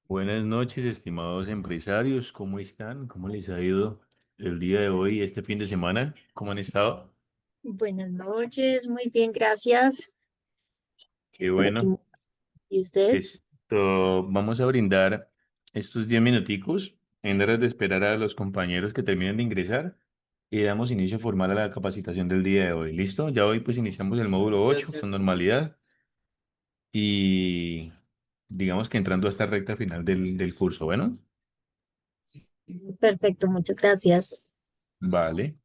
Buenas noches, estimados empresarios. ¿Cómo están? ¿Cómo les ha ido el día de hoy, este fin de semana? ¿Cómo han estado? Buenas noches, muy bien, gracias. Qué Por aquí, bueno. ¿y usted? Vamos a brindar estos 10 minuticos en aras de esperar a los compañeros que terminen de ingresar y damos inicio formal a la capacitación del día de hoy. ¿Listo? Ya hoy pues iniciamos el módulo 8 con normalidad y digamos que entrando a esta recta final del curso. Bueno, Perfecto, muchas gracias. vale.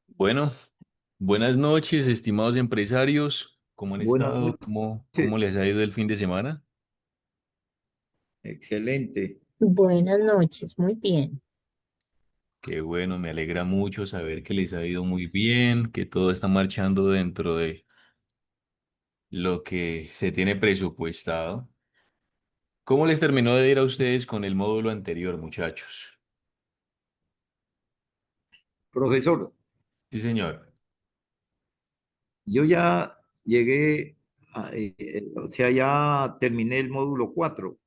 Bueno, buenas noches, estimados empresarios. ¿Cómo han Buenas estado? ¿Cómo les noches. ha ido el fin de semana? Excelente. Buenas noches, muy bien. Qué bueno, me alegra mucho saber que les ha ido muy bien, que todo está marchando dentro de lo que se tiene presupuestado. ¿Cómo les terminó de ir a ustedes con el módulo anterior, muchachos? Profesor, Sí, señor. yo ya llegué, o sea, ya terminé el módulo 4.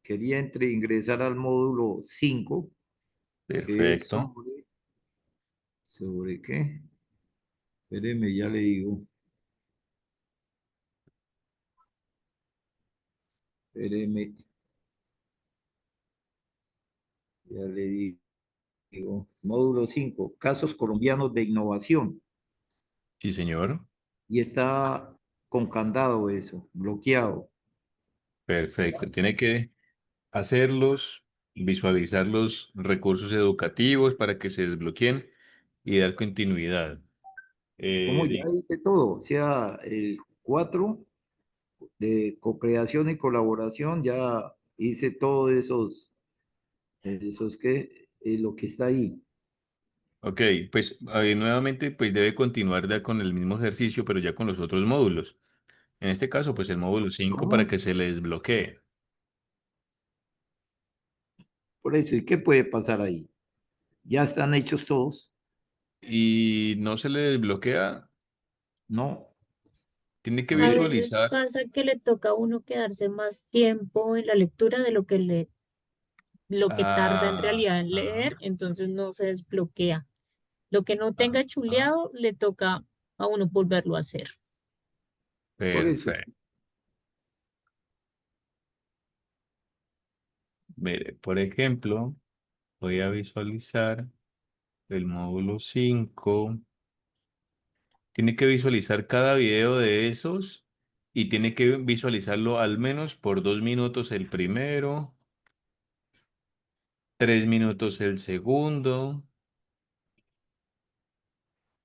Quería ingresar al módulo 5, que es Perfecto. ¿sobre qué? Espéreme, ya le digo. Espéreme, ya le digo. Módulo 5, casos colombianos de innovación. Sí, señor. Y está con candado eso, bloqueado. Perfecto. Tiene que hacerlos, visualizar los recursos educativos para que se desbloqueen y dar continuidad. Como ya Di- hice todo, o sea, el 4 de co-creación y colaboración, ya hice todos esos que, lo que está ahí. ok, pues nuevamente pues debe continuar ya con el mismo ejercicio, pero ya con los otros módulos. En este caso, pues el módulo 5 para ¿Cómo? que se le desbloquee. Por eso, ¿y qué puede pasar ahí? Ya están hechos todos, Y no se le desbloquea, ¿no? tiene que A A ver, veces visualizar. pasa que le toca a uno quedarse más tiempo en la lectura de lo que tarda en Ah, realidad en leer, ah, entonces no se desbloquea. Lo que no ah, tenga ah, chuleado le toca a uno volverlo a hacer. por eso, perfecto. Mire, por ejemplo, voy a visualizar el módulo 5. Tiene que visualizar cada video de esos y tiene que visualizarlo al menos por 2 minutos el primero, 3 minutos el segundo,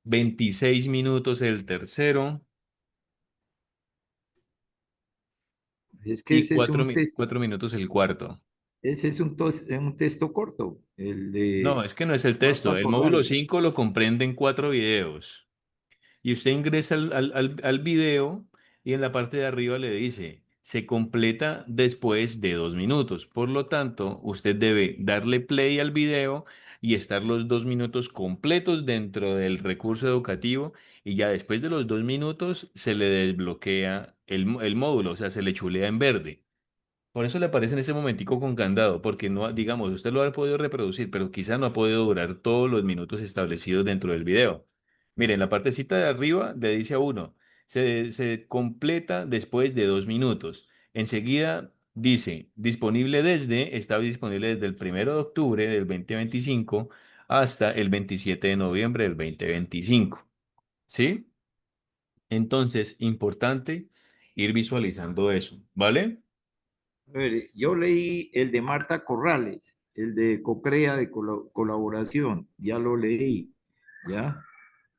26 minutos el tercero es que y 4 minutos el cuarto. ese es un texto corto, el No, de es que no es el texto. Marta El módulo Corrales. 5 lo comprende en 4 videos. Y usted ingresa al video y en la parte de arriba le dice, se completa después de 2 minutos. Por lo tanto, usted debe darle play al video y estar los 2 minutos completos dentro del recurso educativo y ya después de los 2 minutos se le desbloquea el módulo, o sea, se le chulea en verde. Por eso le aparece en ese momentico con candado, porque no, digamos, usted lo ha podido reproducir, pero quizá no ha podido durar todos los minutos establecidos dentro del video. Miren, en la partecita de arriba le dice a uno, se completa después de 2 minutos. Enseguida dice, está disponible desde el 1 de octubre del 2025 hasta el 27 de noviembre del 2025. ¿Sí? Entonces, importante ir visualizando eso, ¿vale? A ver, yo leí el de Marta Corrales, el de Cocrea de colaboración, ya lo leí, ¿ya?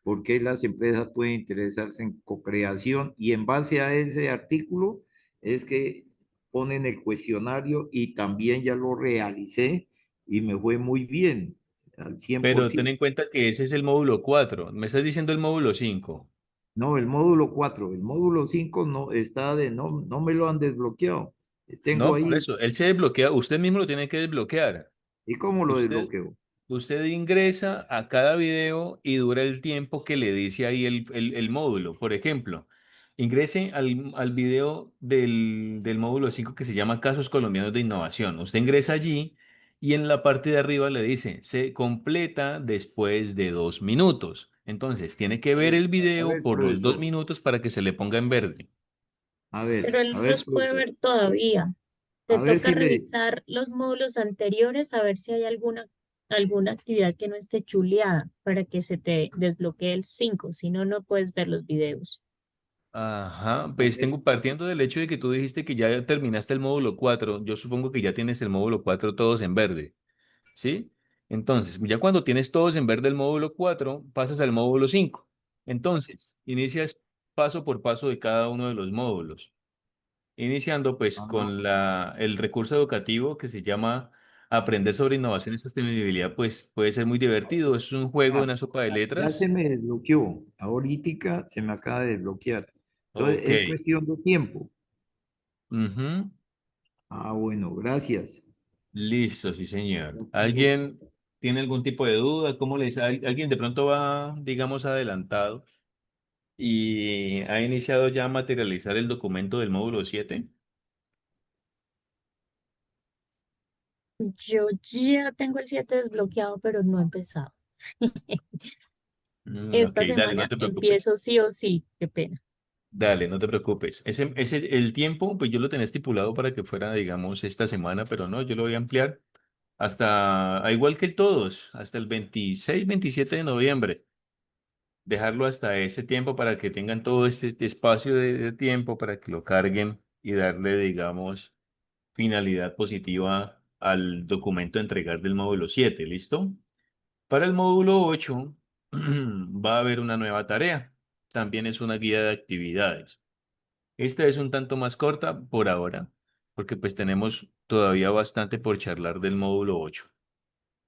¿Por qué las empresas pueden interesarse en cocreación? Y en base a ese artículo es que ponen el cuestionario y también ya lo realicé y me fue muy bien, al Pero ten 100%. en cuenta que ese es el módulo 4. Me estás diciendo el módulo 5. No, el módulo 4, el módulo 5 no está no me lo han desbloqueado. Tengo No, por ahí, eso. Él se desbloquea. Usted mismo lo tiene que desbloquear. ¿y cómo lo Usted, desbloqueo? usted ingresa a cada video y dura el tiempo que le dice ahí el módulo. Por ejemplo, ingrese al video del módulo 5 que se llama Casos Colombianos de Innovación. Usted ingresa allí y en la parte de arriba le dice, se completa después de 2 minutos. Entonces, tiene que ver el A video ver, por los dos profesor, minutos para que se le ponga en verde. Pero él no los puede profesor, ver todavía. Te a ver toca si le, revisar los módulos anteriores a ver si hay alguna actividad que no esté chuleada para que se te desbloquee el 5. Si no, no puedes ver los videos. Ajá, a pues ver, tengo partiendo del hecho de que tú dijiste que ya terminaste el módulo 4. Yo supongo que ya tienes el módulo 4 todos en verde, ¿sí? Entonces, ya cuando tienes todos en verde el módulo 4, pasas al módulo 5. Entonces, inicias paso por paso de cada uno de los módulos, iniciando pues Ah, con el recurso educativo que se llama Aprender sobre innovación y sostenibilidad, pues puede ser muy divertido. Es un juego, ya, una sopa de ya se letras. me desbloqueó. Ahorita se me acaba de desbloquear. Entonces, Ok. es cuestión de tiempo. Ujú. Ah, bueno, gracias. Listo, sí, señor. Ok. ¿Alguien tiene algún tipo de duda? ¿Cómo les, alguien de pronto va, digamos, adelantado y ha iniciado ya a materializar el documento del módulo 7? Yo ya tengo el 7 desbloqueado, pero no he empezado. Ok, Esta dale, no semana te preocupes. empiezo sí o sí, qué pena. Dale, no te preocupes. El tiempo, pues yo lo tenía estipulado para que fuera, digamos, esta semana, pero no, yo lo voy a ampliar hasta, a igual que todos, hasta el 26, 27 de noviembre. Dejarlo hasta ese tiempo para que tengan todo este espacio de tiempo para que lo carguen y darle, digamos, finalidad positiva al documento a entregar del módulo 7. ¿Listo? Para el módulo 8 va a haber una nueva tarea. También es una guía de actividades. Esta es un tanto más corta por ahora, porque pues tenemos todavía bastante por charlar del módulo 8.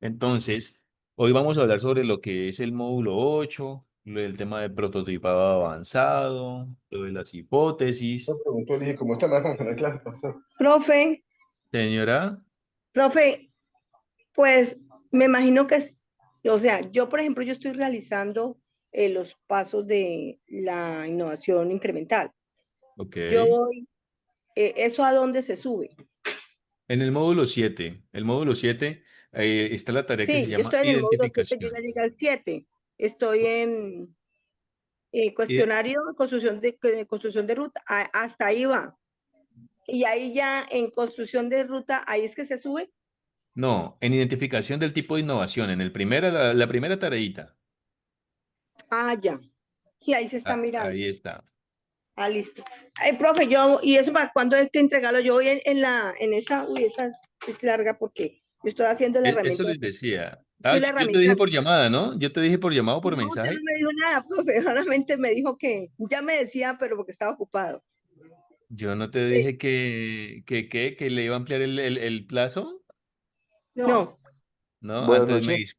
Entonces, hoy vamos a hablar sobre lo que es el módulo 8, lo del tema de prototipado avanzado, lo de las hipótesis. Me preguntó, le dije, ¿cómo está la con la clase pasó? Señora, Profe, pues me imagino que o sea, yo por ejemplo, yo estoy realizando los pasos de la innovación incremental. ok. Yo voy, ¿eso a dónde se sube? En el módulo 7 está la tarea que se Sí, yo llama estoy en el módulo 7, yo ya identificación. llegué al 7. Estoy en Y- cuestionario de construcción de ruta, hasta ahí va. Y ahí ya en construcción de ruta, ahí es que se sube. no, en identificación del tipo de innovación, en la primera tareita. Ah, ya. Sí, ahí se está mirando. Ahí está. Ah, listo. Ay, profe, yo, ¿y eso para cuándo hay que entregarlo? Yo voy en esa, uy, esa es larga porque yo estoy haciendo la Eso herramienta, les decía. sí, Ah, la yo te herramienta. dije por llamada, ¿no? Yo te dije por llamado, por No, usted no mensaje. me dijo nada, profe, solamente me dijo que, ya me decía, pero porque estaba ocupado. Yo no te Eh, dije que le iba a ampliar el plazo, no, ¿no? Buenas Antes noches.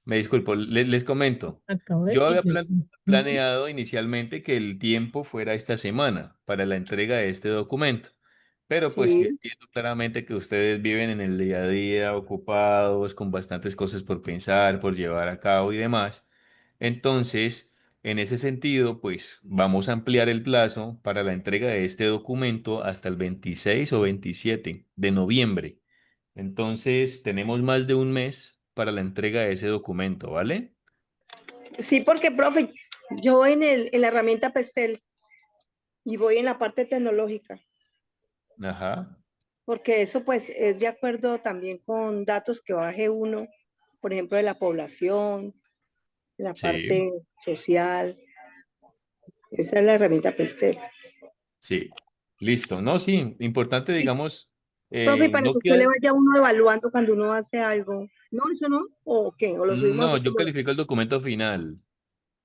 me disculpo, les comento. Acabo de Yo decir había que sí. Ujú. planeado inicialmente que el tiempo fuera esta semana para la entrega de este documento, pero pues yo sí. entiendo claramente que ustedes viven en el día a día ocupados, con bastantes cosas por pensar, por llevar a cabo y demás. Entonces, en ese sentido, pues vamos a ampliar el plazo para la entrega de este documento hasta el 26 o 27 de noviembre. Entonces, tenemos más de un mes para la entrega de ese documento, ¿vale? Sí, porque, profe, yo voy en la herramienta Pestel y voy en la parte tecnológica, Ajá, porque eso pues es de acuerdo también con datos que baje uno, por ejemplo, de la población, la sí, parte social. Esa es la herramienta Pestel. sí. Listo. No, sí, importante, Y, digamos, profe, para no que usted le queda, vaya uno evaluando cuando uno hace algo. No, eso no. ¿O qué? ¿O lo subimos no, así yo como? califico el documento final.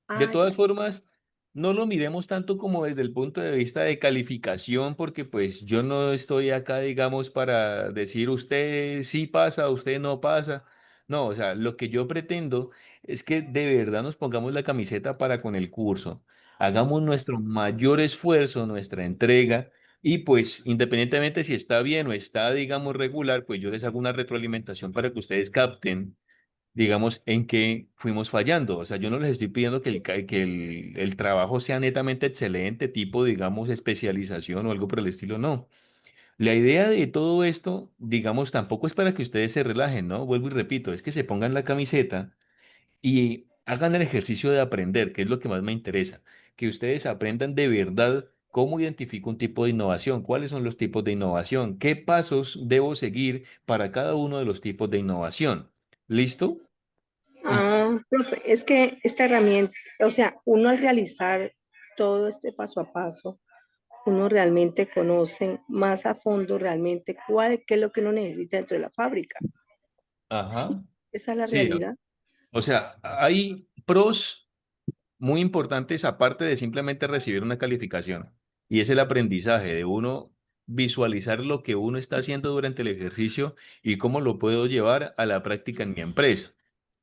De Ah, todas ya. formas, no lo miremos tanto como desde el punto de vista de calificación, porque pues yo no estoy acá, digamos, para decir usted sí pasa, usted no pasa. No, o sea, lo que yo pretendo es que de verdad nos pongamos la camiseta para con el curso, hagamos nuestro mayor esfuerzo, nuestra entrega, y pues independientemente si está bien o está, digamos, regular, pues yo les hago una retroalimentación para que ustedes capten, digamos, en qué fuimos fallando. O sea, yo no les estoy pidiendo que el trabajo sea netamente excelente, tipo, digamos, especialización o algo por el estilo, no. La idea de todo esto, digamos, tampoco es para que ustedes se relajen, ¿no? Vuelvo y repito, es que se pongan la camiseta y hagan el ejercicio de aprender, que es lo que más me interesa, que ustedes aprendan de verdad cómo identifico un tipo de innovación, cuáles son los tipos de innovación, qué pasos debo seguir para cada uno de los tipos de innovación. ¿Listo? Ah, profe, es que esta herramienta, o sea, uno al realizar todo este paso a paso, uno realmente conoce más a fondo realmente qué es lo que uno necesita dentro de la fábrica. Ajá. Esa es la Sí, realidad. o sea, hay pros muy importantes aparte de simplemente recibir una calificación. Y es el aprendizaje de uno visualizar lo que uno está haciendo durante el ejercicio y cómo lo puedo llevar a la práctica en mi empresa.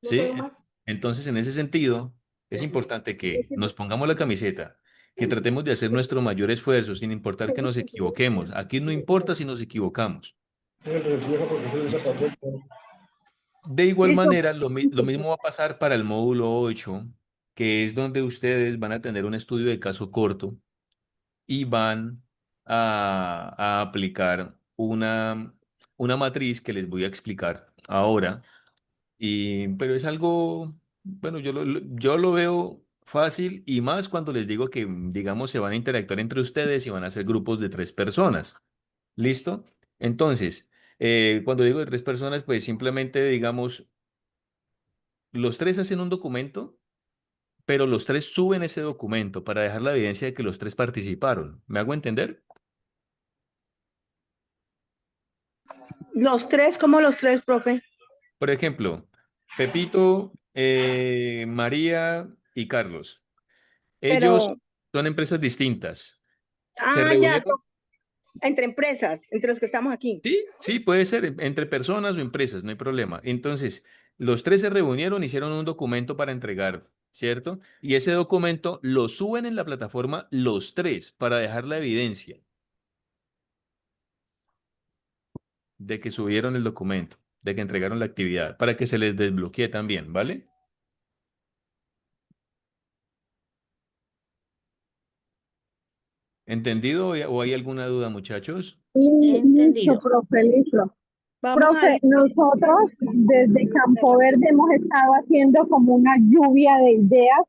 No puedo ¿Sí? más. Entonces, en ese sentido, es importante que nos pongamos la camiseta, que tratemos de hacer nuestro mayor esfuerzo sin importar que nos equivoquemos. Aquí no importa si nos equivocamos. De igual Listo. manera, lo mismo va a pasar para el módulo 8, que es donde ustedes van a tener un estudio de caso corto y van a aplicar una matriz que les voy a explicar ahora. Pero es algo, bueno, yo lo veo fácil y más cuando les digo que, digamos, se van a interactuar entre ustedes y van a ser grupos de 3 personas. ¿Listo? Entonces, cuando digo de 3 personas, pues simplemente, digamos, los tres hacen un documento, pero los tres suben ese documento para dejar la evidencia de que los tres participaron. ¿Me hago entender? Los tres, ¿cómo los tres, profe? Por ejemplo, Pepito, María y Carlos. Ellos Pero, son empresas distintas. Se ya, reunieron, entre empresas, entre los que estamos aquí. sí, sí, puede ser entre personas o empresas, no hay problema. Entonces, los tres se reunieron, hicieron un documento para entregar, ¿cierto? Y ese documento lo suben en la plataforma los tres para dejar la evidencia de que subieron el documento, de que entregaron la actividad, para que se les desbloquee también, ¿vale? ¿Entendido o hay alguna duda, muchachos? Listo, Entendido. profe, listo. Vamos a Profe, nosotros desde Campo Verde hemos estado haciendo como una lluvia de ideas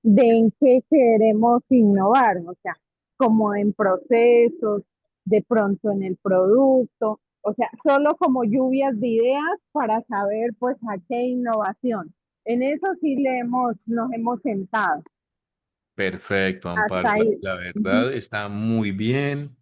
de en qué queremos innovar, o sea, como en procesos, de pronto en el producto, o sea, solo como lluvias de ideas para saber pues a qué innovación. En eso sí nos hemos sentado. Perfecto, Hasta Amparo. La, ahí. la Ujú. verdad está muy bien.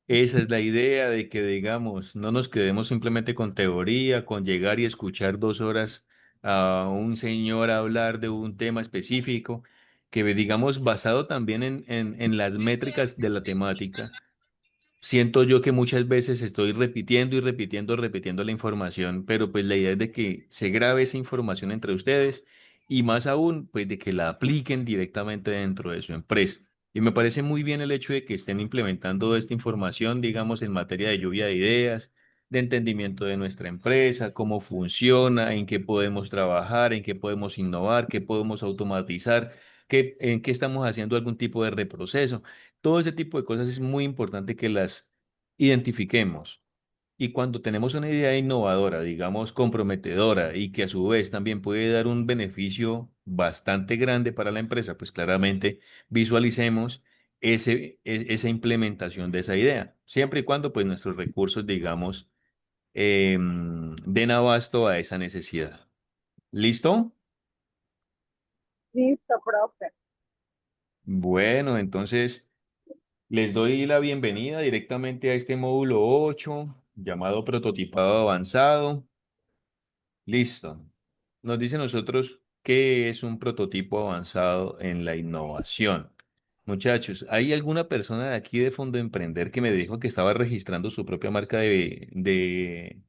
Esa es la idea de que, digamos, no nos quedemos simplemente con teoría, con llegar y escuchar 2 horas a un señor hablar de un tema específico, que digamos, basado también en las métricas de la temática. Siento yo que muchas veces estoy repitiendo y repitiendo, repitiendo la información, pero pues la idea es de que se grabe esa información entre ustedes y más aún, pues de que la apliquen directamente dentro de su empresa. Y me parece muy bien el hecho de que estén implementando esta información, digamos, en materia de lluvia de ideas, de entendimiento de nuestra empresa, cómo funciona, en qué podemos trabajar, en qué podemos innovar, qué podemos automatizar, en qué estamos haciendo algún tipo de reproceso. Todo ese tipo de cosas es muy importante que las identifiquemos. Y cuando tenemos una idea innovadora, digamos, comprometedora y que a su vez también puede dar un beneficio bastante grande para la empresa, pues claramente visualicemos esa implementación de esa idea, siempre y cuando pues nuestros recursos, digamos, den abasto a esa necesidad. ¿Listo? Listo, profe. Bueno, entonces... Les doy la bienvenida directamente a este módulo 8 llamado prototipado avanzado. Listo. Nos dice nosotros qué es un prototipo avanzado en la innovación. Muchachos, ¿hay alguna persona de aquí de Fondo Emprender que me dijo que estaba registrando su propia marca de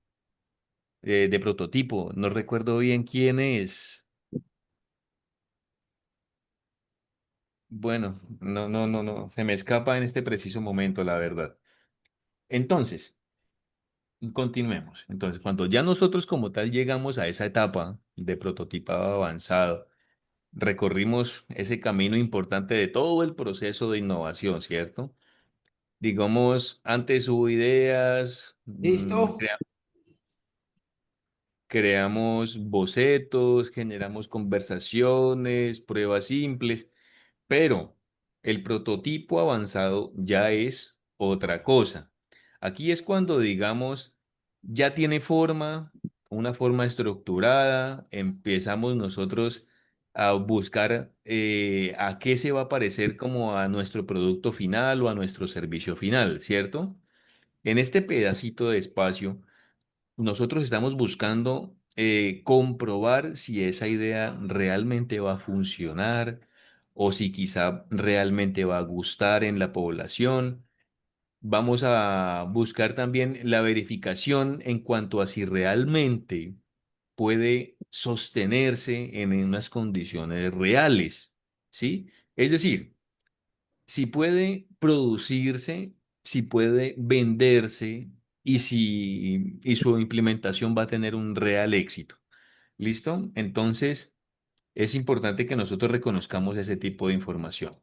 prototipo? No recuerdo bien quién es. Bueno, no, se me escapa en este preciso momento, la verdad. Entonces, continuemos. Entonces, cuando ya nosotros como tal llegamos a esa etapa de prototipado avanzado, recorrimos ese camino importante de todo el proceso de innovación, ¿cierto? Digamos, antes hubo ideas, ¿Listo? creamos bocetos, generamos conversaciones, pruebas simples. Pero el prototipo avanzado ya es otra cosa. Aquí es cuando, digamos, ya tiene forma, una forma estructurada, empezamos nosotros a buscar a qué se va a parecer como a nuestro producto final o a nuestro servicio final, ¿cierto? En este pedacito de espacio, nosotros estamos buscando comprobar si esa idea realmente va a funcionar o si quizá realmente va a gustar en la población. Vamos a buscar también la verificación en cuanto a si realmente puede sostenerse en unas condiciones reales, ¿sí? Es decir, si puede producirse, si puede venderse y su implementación va a tener un real éxito. ¿Listo? Entonces, es importante que nosotros reconozcamos ese tipo de información.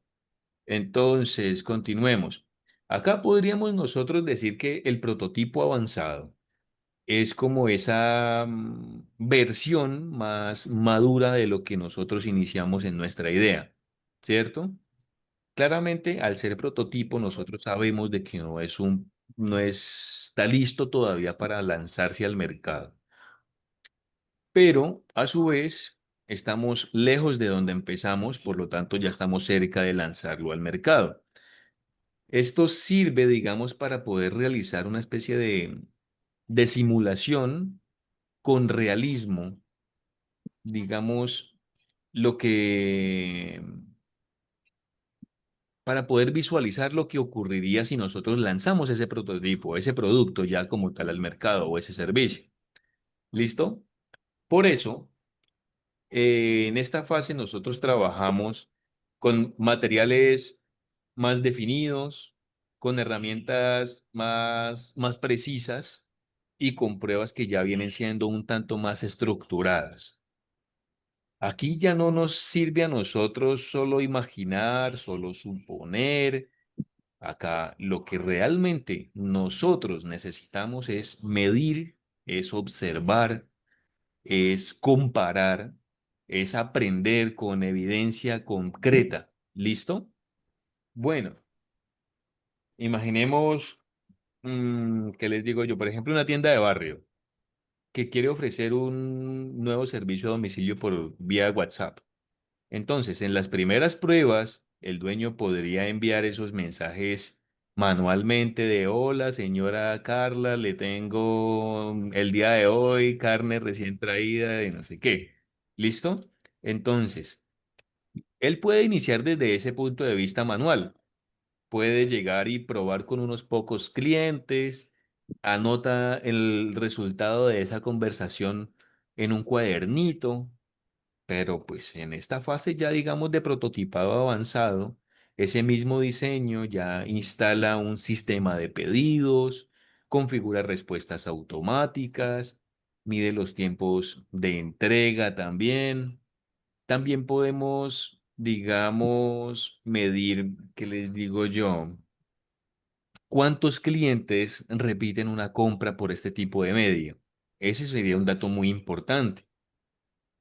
Entonces, continuemos. Acá podríamos nosotros decir que el prototipo avanzado es como esa versión más madura de lo que nosotros iniciamos en nuestra idea, ¿cierto? Claramente, al ser prototipo, nosotros sabemos de que no está listo todavía para lanzarse al mercado, pero a su vez estamos lejos de donde empezamos, por lo tanto ya estamos cerca de lanzarlo al mercado. Esto sirve, digamos, para poder realizar una especie de simulación con realismo, digamos, lo que, para poder visualizar lo que ocurriría si nosotros lanzamos ese prototipo, ese producto ya como tal al mercado o ese servicio. ¿Listo? Por eso, en esta fase nosotros trabajamos con materiales más definidos, con herramientas más precisas y con pruebas que ya vienen siendo un tanto más estructuradas. Aquí ya no nos sirve a nosotros solo imaginar, solo suponer. Acá lo que realmente nosotros necesitamos es medir, es observar, es comparar, es aprender con evidencia concreta. ¿Listo? Bueno, imaginemos, ¿qué les digo yo? Por ejemplo, una tienda de barrio que quiere ofrecer un nuevo servicio a domicilio por vía WhatsApp. Entonces, en las primeras pruebas, el dueño podría enviar esos mensajes manualmente de: hola, señora Carla, le tengo el día de hoy carne recién traída y no sé qué. ¿Listo? Entonces, él puede iniciar desde ese punto de vista manual. Puede llegar y probar con unos pocos clientes, anota el resultado de esa conversación en un cuadernito, pero pues en esta fase ya digamos de prototipado avanzado, ese mismo diseño ya instala un sistema de pedidos, configura respuestas automáticas, mide los tiempos de entrega también. También podemos, digamos, medir, ¿qué les digo yo? ¿Cuántos clientes repiten una compra por este tipo de medio? Ese sería un dato muy importante.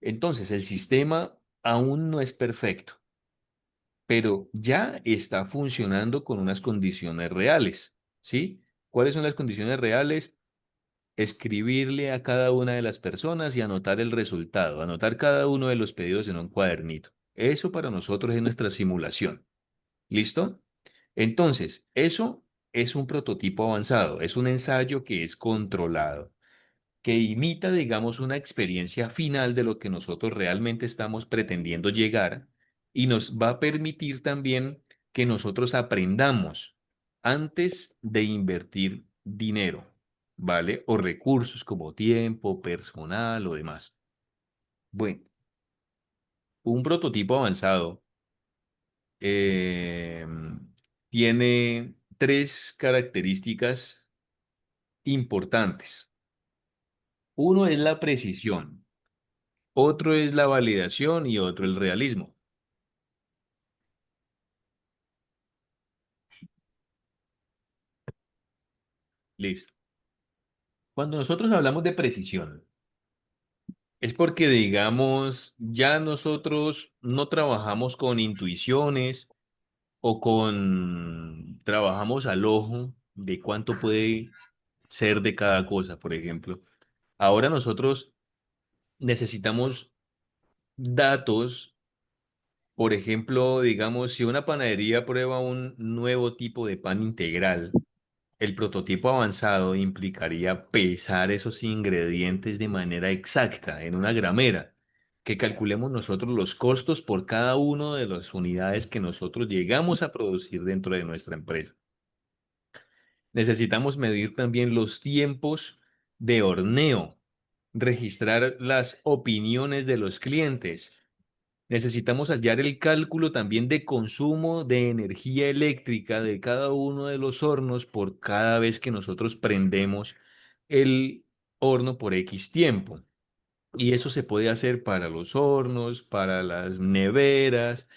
Entonces, el sistema aún no es perfecto, pero ya está funcionando con unas condiciones reales, ¿sí? ¿Cuáles son las condiciones reales? Escribirle a cada una de las personas y anotar el resultado, anotar cada uno de los pedidos en un cuadernito. Eso para nosotros es nuestra simulación. ¿Listo? Entonces, eso es un prototipo avanzado, es un ensayo que es controlado, que imita, digamos, una experiencia final de lo que nosotros realmente estamos pretendiendo llegar y nos va a permitir también que nosotros aprendamos antes de invertir dinero, ¿vale? O recursos como tiempo, personal o demás. Bueno, un prototipo avanzado eh, tiene tres características importantes. Uno es la precisión. Otro es la validación y otro el realismo. Listo. Cuando nosotros hablamos de precisión, es porque, digamos, ya nosotros no trabajamos con intuiciones trabajamos al ojo de cuánto puede ser de cada cosa, por ejemplo. Ahora nosotros necesitamos datos. Por ejemplo, digamos, si una panadería prueba un nuevo tipo de pan integral, El prototipo avanzado implicaría pesar esos ingredientes de manera exacta en una gramera, que calculemos nosotros los costos por cada una de las unidades que nosotros llegamos a producir dentro de nuestra empresa. Necesitamos medir también los tiempos de horneo, registrar las opiniones de los clientes. Necesitamos hallar el cálculo también de consumo de energía eléctrica de cada uno de los hornos por cada vez que nosotros prendemos el horno por X tiempo. Y eso se puede hacer para los hornos, para las neveras,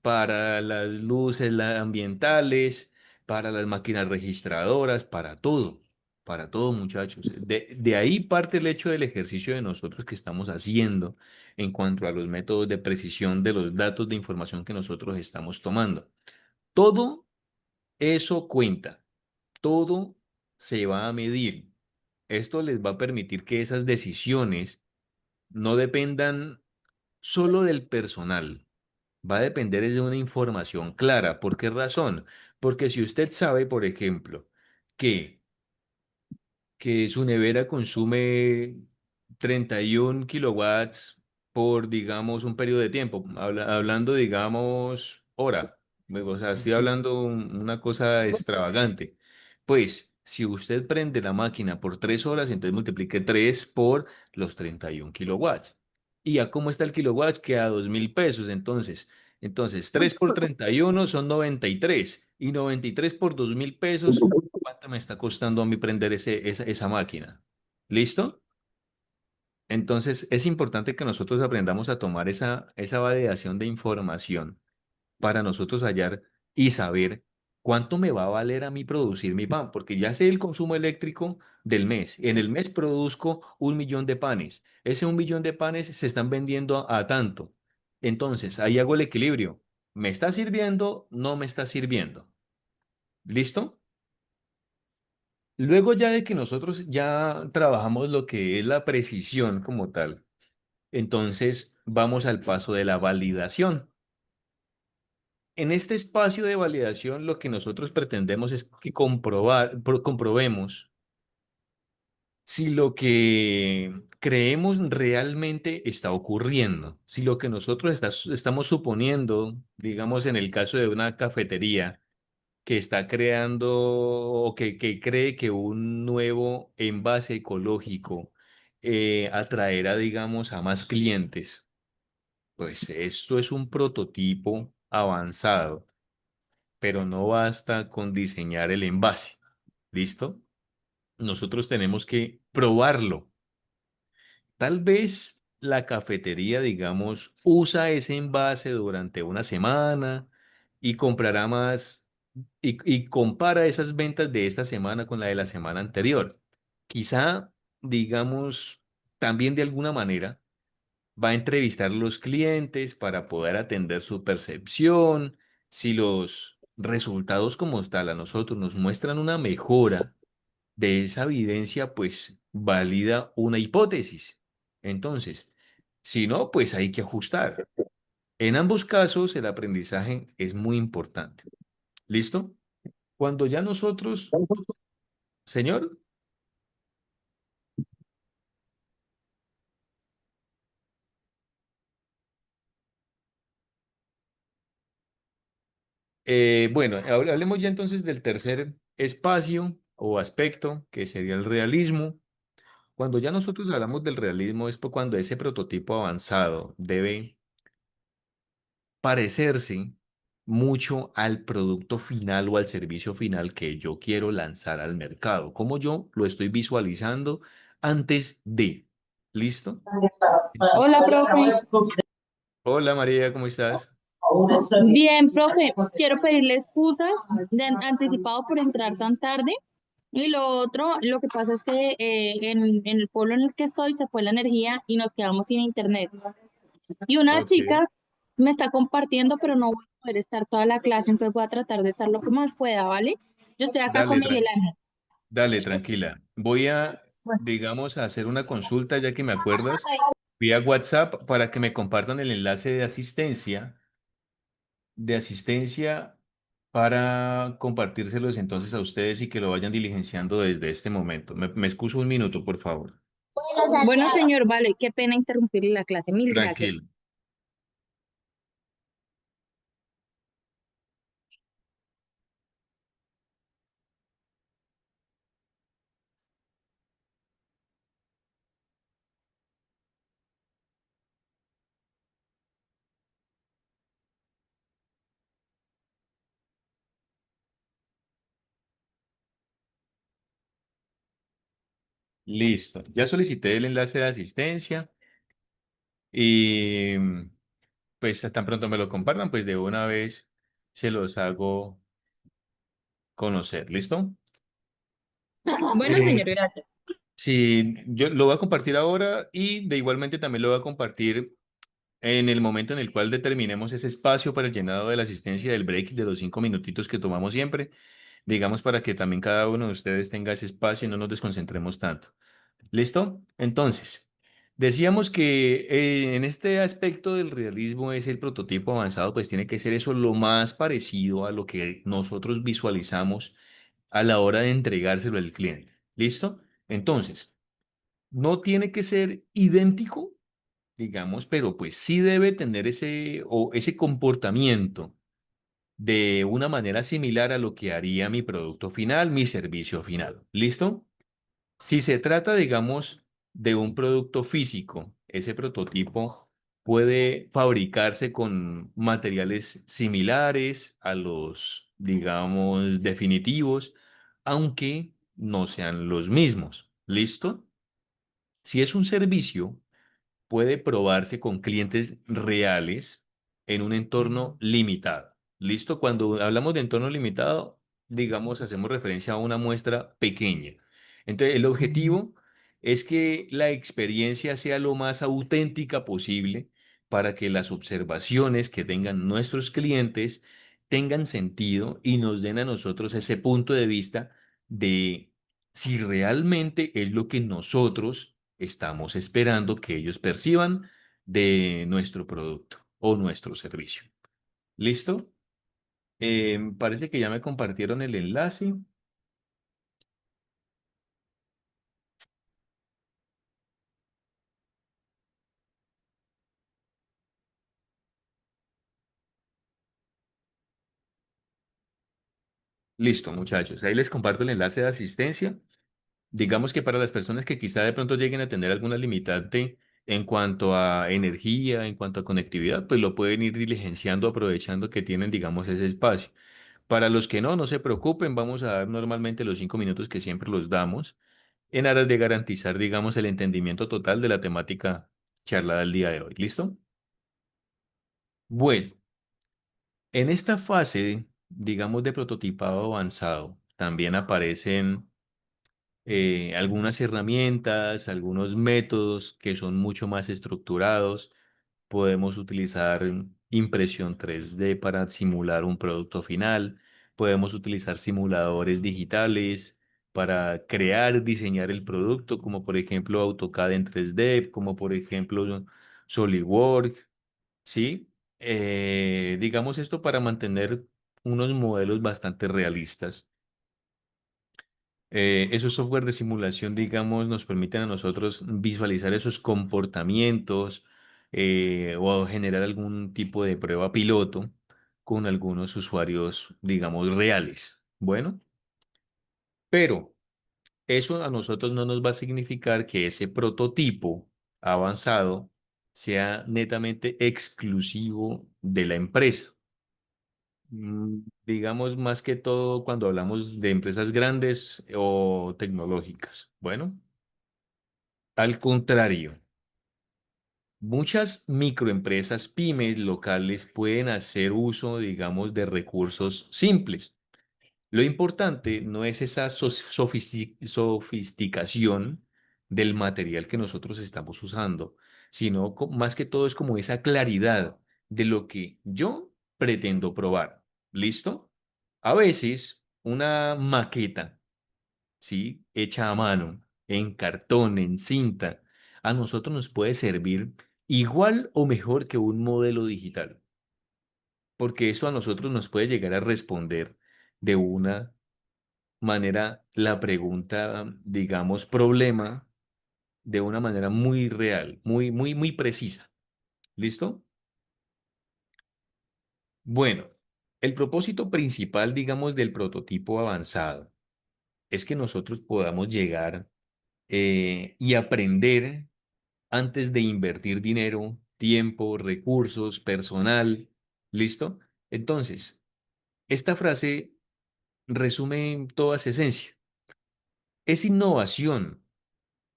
para las luces ambientales, para las máquinas registradoras, para todo, muchachos. De ahí parte el hecho del ejercicio de nosotros que estamos haciendo en cuanto a los métodos de precisión de los datos de información que nosotros estamos tomando. Todo eso cuenta, todo se va a medir. Esto les va a permitir que esas decisiones no dependan solo del personal, va a depender es de una información clara. ¿Por qué razón? Porque si usted sabe, por ejemplo, que su nevera consume 31 kilowatts por, digamos, un periodo de tiempo, hablando, digamos, hora. O sea, estoy hablando una cosa extravagante. Pues, si usted prende la máquina por 3 horas, entonces multiplique 3 por los 31 kilowatts. ¿Y a cómo está el kilowatts? Queda 2.000 pesos. Entonces, 3 por 31 son 93. Y 93 por 2.000 pesos. ¿Cuánto me está costando a mí prender esa máquina? ¿Listo? Entonces, es importante que nosotros aprendamos a tomar esa validación de información para nosotros hallar y saber cuánto me va a valer a mí producir mi pan, porque ya sé el consumo eléctrico del mes. En el mes produzco 1.000.000 de panes. Ese 1.000.000 de panes se están vendiendo a tanto. Entonces, ahí hago el equilibrio. ¿Me está sirviendo? ¿No me está sirviendo? ¿Listo? Luego ya de que nosotros ya trabajamos lo que es la precisión como tal, entonces vamos al paso de la validación. En este espacio de validación lo que nosotros pretendemos es que comprobemos si lo que creemos realmente está ocurriendo, si lo que nosotros estamos suponiendo, digamos en el caso de una cafetería, que está creando o que cree que un nuevo envase ecológico atraerá, digamos, a más clientes. Pues esto es un prototipo avanzado, pero no basta con diseñar el envase. ¿Listo? Nosotros tenemos que probarlo. Tal vez la cafetería, digamos, usa ese envase durante una semana y comprará más y compara esas ventas de esta semana con la de la semana anterior. Quizá, digamos, también de alguna manera va a entrevistar a los clientes para poder atender su percepción. Si los resultados como tal a nosotros nos muestran una mejora de esa evidencia, pues valida una hipótesis. Entonces, si no, pues hay que ajustar. En ambos casos, el aprendizaje es muy importante. ¿Listo? Cuando ya nosotros, señor, bueno, hablemos ya entonces del tercer espacio o aspecto, que sería el realismo. Cuando ya nosotros hablamos del realismo es por cuando ese prototipo avanzado debe parecerse mucho al producto final o al servicio final que yo quiero lanzar al mercado, como yo lo estoy visualizando antes de. ¿Listo? Hola, profe. Hola María, ¿cómo estás? Bien, profe. Quiero pedirle excusas de anticipado por entrar tan tarde. Y lo otro, lo que pasa es que en el pueblo en el que estoy se fue la energía y nos quedamos sin internet. Y una Ok, chica me está compartiendo, pero no voy a poder estar toda la clase, entonces voy a tratar de estar lo que más pueda, ¿vale? Yo estoy acá con dale, Miguel Ángel. dale, tranquila. Voy a, Bueno, digamos, a hacer una consulta ya que me acuerdas vía WhatsApp para que me compartan el enlace de asistencia para compartírselos entonces a ustedes y que lo vayan diligenciando desde este momento. Me excuso un minuto, por favor. Bueno, señor, vale, qué pena interrumpirle la clase. Mil gracias. Tranquilo. Listo. Ya solicité el enlace de asistencia y pues tan pronto me lo compartan, pues de una vez se los hago conocer. ¿Listo? Bueno, señor, Eh, gracias. sí, yo lo voy a compartir ahora y de igualmente también lo voy a compartir en el momento en el cual determinemos ese espacio para el llenado de la asistencia del break de los 5 minutitos que tomamos siempre, digamos para que también cada uno de ustedes tenga ese espacio y no nos desconcentremos tanto. ¿Listo? Entonces, decíamos que en este aspecto del realismo es el prototipo avanzado, pues tiene que ser eso lo más parecido a lo que nosotros visualizamos a la hora de entregárselo al cliente. ¿Listo? Entonces, no tiene que ser idéntico, digamos, pero pues sí debe tener ese comportamiento de una manera similar a lo que haría mi producto final, mi servicio final. ¿Listo? Si se trata, digamos, de un producto físico, ese prototipo puede fabricarse con materiales similares a los, digamos, definitivos, aunque no sean los mismos. ¿Listo? Si es un servicio, puede probarse con clientes reales en un entorno limitado. ¿Listo? Cuando hablamos de entorno limitado, digamos, hacemos referencia a una muestra pequeña. Entonces, el objetivo es que la experiencia sea lo más auténtica posible para que las observaciones que tengan nuestros clientes tengan sentido y nos den a nosotros ese punto de vista de si realmente es lo que nosotros estamos esperando que ellos perciban de nuestro producto o nuestro servicio. ¿Listo? Parece que ya me compartieron el enlace. Listo, muchachos. Ahí les comparto el enlace de asistencia. Digamos que para las personas que quizá de pronto lleguen a tener alguna limitante en cuanto a energía, en cuanto a conectividad, pues lo pueden ir diligenciando aprovechando que tienen, digamos, ese espacio. Para los que no, no se preocupen, vamos a dar normalmente los 5 minutos que siempre los damos en aras de garantizar, digamos, el entendimiento total de la temática charlada el día de hoy. ¿Listo? Bueno, en esta fase, digamos, de prototipado avanzado, también aparecen algunas herramientas, algunos métodos que son mucho más estructurados. Podemos utilizar impresión 3D para simular un producto final. Podemos utilizar simuladores digitales para crear, diseñar el producto, como por ejemplo AutoCAD en 3D, como por ejemplo SolidWorks, ¿sí? Digamos esto para mantener unos modelos bastante realistas. Esos software de simulación, digamos, nos permiten a nosotros visualizar esos comportamientos o generar algún tipo de prueba piloto con algunos usuarios, digamos, reales. Bueno, pero eso a nosotros no nos va a significar que ese prototipo avanzado sea netamente exclusivo de la empresa. Digamos más que todo cuando hablamos de empresas grandes o tecnológicas. Bueno, al contrario, muchas microempresas, pymes locales pueden hacer uso, digamos, de recursos simples. Lo importante no es esa sofisticación del material que nosotros estamos usando, sino más que todo es como esa claridad de lo que yo pretendo probar. ¿Listo? A veces una maqueta, ¿sí? Hecha a mano, en cartón, en cinta, a nosotros nos puede servir igual o mejor que un modelo digital. porque eso a nosotros nos puede llegar a responder de una manera la pregunta, digamos, problema, de una manera muy real, muy precisa. ¿Listo? Bueno, el propósito principal, digamos, del prototipo avanzado es que nosotros podamos llegar y aprender antes de invertir dinero, tiempo, recursos, personal. ¿Listo? Entonces, esta frase resume toda su esencia. Es innovación.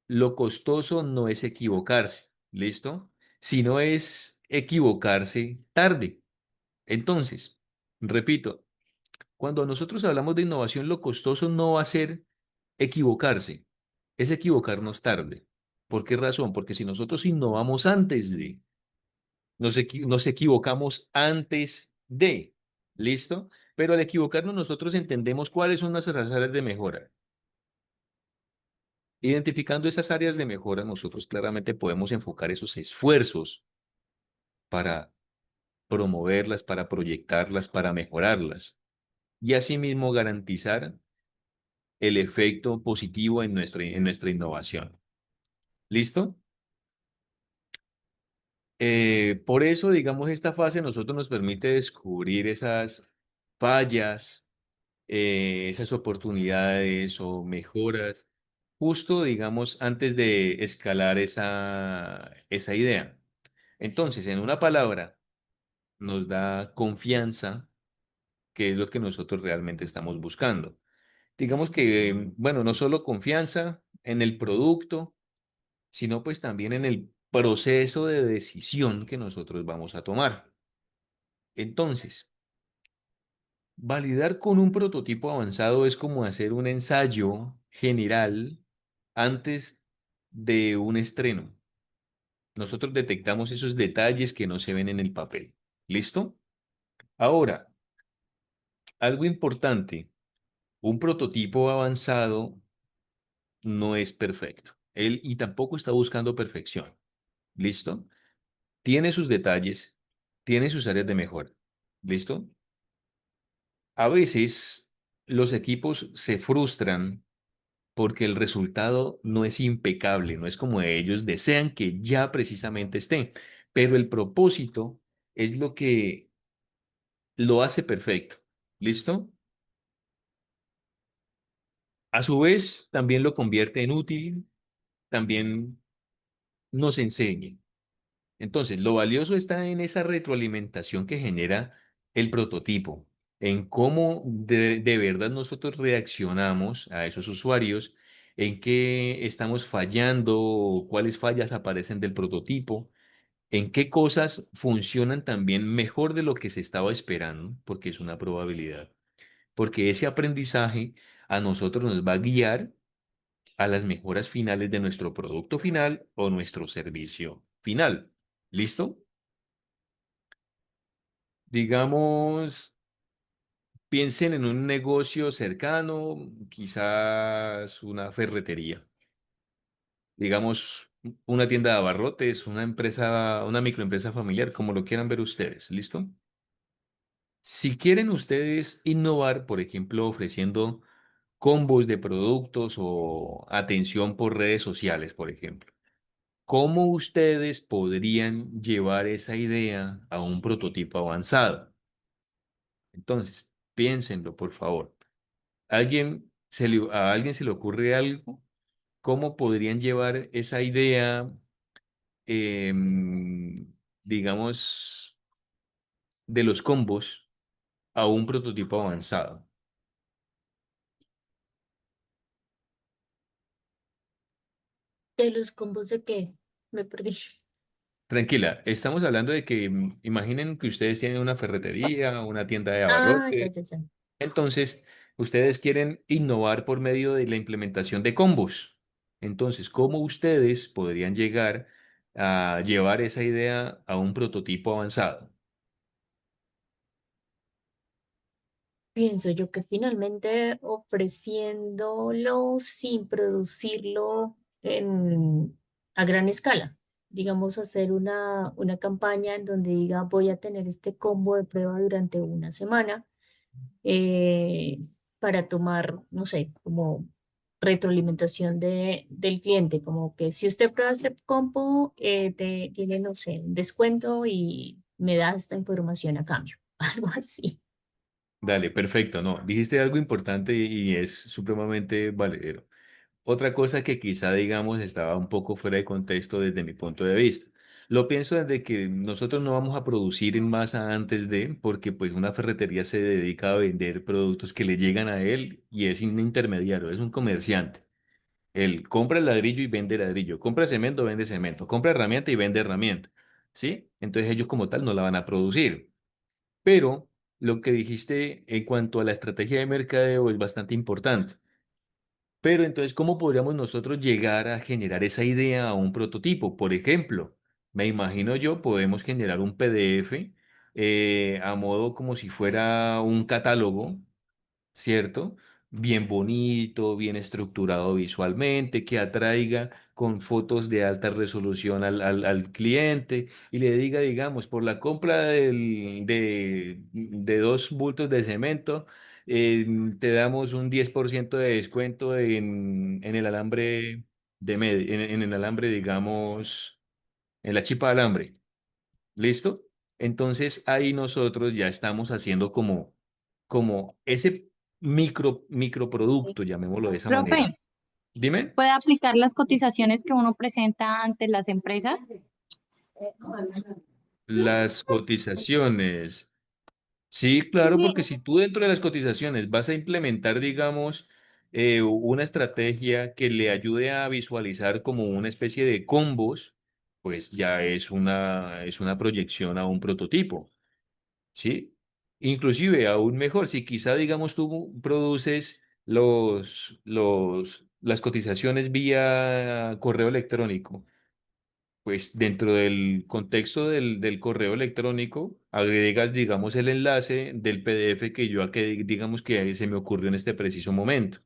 Lo costoso no es equivocarse. ¿Listo? Sino es equivocarse tarde. Entonces, repito, cuando nosotros hablamos de innovación, lo costoso no va a ser equivocarse, es equivocarnos tarde. ¿Por qué razón? Porque si nosotros innovamos antes de, nos equivocamos antes de, ¿listo? Pero al equivocarnos nosotros entendemos cuáles son nuestras áreas de mejora. Identificando esas áreas de mejora, nosotros claramente podemos enfocar esos esfuerzos para promoverlas, para proyectarlas, para mejorarlas y asimismo garantizar el efecto positivo en nuestra innovación. ¿Listo? Por eso, digamos, esta fase a nosotros nos permite descubrir esas fallas, esas oportunidades o mejoras, justo, digamos, antes de escalar esa idea. Entonces, en una palabra, nos da confianza, que es lo que nosotros realmente estamos buscando. Digamos que, bueno, no solo confianza en el producto, sino pues también en el proceso de decisión que nosotros vamos a tomar. Entonces, validar con un prototipo avanzado es como hacer un ensayo general antes de un estreno. Nosotros detectamos esos detalles que no se ven en el papel. ¿Listo? Ahora, algo importante, un prototipo avanzado no es perfecto. Él y tampoco está buscando perfección. ¿Listo? Tiene sus detalles, tiene sus áreas de mejora. ¿Listo? A veces los equipos se frustran porque el resultado no es impecable, no es como ellos desean que ya precisamente esté, pero el propósito es lo que lo hace perfecto. ¿Listo? A su vez, también lo convierte en útil, también nos enseña. Entonces, lo valioso está en esa retroalimentación que genera el prototipo, en cómo de verdad nosotros reaccionamos a esos usuarios, en qué estamos fallando, cuáles fallas aparecen del prototipo, en qué cosas funcionan también mejor de lo que se estaba esperando, porque es una probabilidad, porque ese aprendizaje a nosotros nos va a guiar a las mejoras finales de nuestro producto final o nuestro servicio final. ¿Listo? Digamos, piensen en un negocio cercano, quizás una ferretería. Digamos, una tienda de abarrotes, una empresa, una microempresa familiar, como lo quieran ver ustedes. ¿Listo? Si quieren ustedes innovar, por ejemplo, ofreciendo combos de productos o atención por redes sociales, por ejemplo, ¿cómo ustedes podrían llevar esa idea a un prototipo avanzado? Entonces, piénsenlo, por favor. ¿A alguien se le ocurre algo? ¿Cómo podrían llevar esa idea, em, digamos, de los combos a un prototipo avanzado? ¿De los combos de qué? Me perdí. Tranquila, estamos hablando de que imaginen que ustedes tienen una ferretería, una tienda de Ah, ya, abarrotes. ya, ya. Entonces, ustedes quieren innovar por medio de la implementación de combos. Entonces, ¿cómo ustedes podrían llegar a llevar esa idea a un prototipo avanzado? Pienso yo que finalmente ofreciéndolo sin producirlo a gran escala. digamos, hacer una campaña en donde diga voy a tener este combo de prueba durante una semana eh, para tomar, no sé, como retroalimentación del cliente, como que si usted prueba este combo, tiene, no sé, un descuento y me da esta información a cambio, algo así. Dale, perfecto, no. Dijiste algo importante y es supremamente valedero. Otra cosa que quizá, digamos, estaba un poco fuera de contexto desde mi punto de vista. Lo pienso desde que nosotros no vamos a producir en masa antes de, porque pues una ferretería se dedica a vender productos que le llegan a él y es un intermediario, es un comerciante. Él compra el ladrillo y vende ladrillo, compra cemento, vende cemento, compra herramienta y vende herramienta, ¿sí? Entonces ellos como tal no la van a producir. Pero lo que dijiste en cuanto a la estrategia de mercadeo es bastante importante. Pero entonces, ¿cómo podríamos nosotros llegar a generar esa idea a un prototipo? Por ejemplo, me imagino yo, podemos generar un PDF a modo como si fuera un catálogo, ¿cierto? Bien bonito, bien estructurado visualmente, que atraiga con fotos de alta resolución al cliente y le diga, digamos, por la compra de 2 bultos de cemento, te damos un 10% de descuento en el alambre en el alambre, digamos, en la chipa de alambre. ¿Listo? Entonces ahí nosotros ya estamos haciendo como ese microproducto, llamémoslo de esa manera. Profe, Dime, ¿puede aplicar las cotizaciones que uno presenta ante las empresas? las cotizaciones. Sí, claro, porque si tú dentro de las cotizaciones vas a implementar, digamos, una estrategia que le ayude a visualizar como una especie de combos, pues ya es una proyección a un prototipo. ¿Sí? Inclusive, aún mejor, si quizá, digamos, tú produces las cotizaciones vía correo electrónico, pues dentro del contexto del correo electrónico, agregas, digamos, el enlace del PDF que yo, digamos, que se me ocurrió en este preciso momento.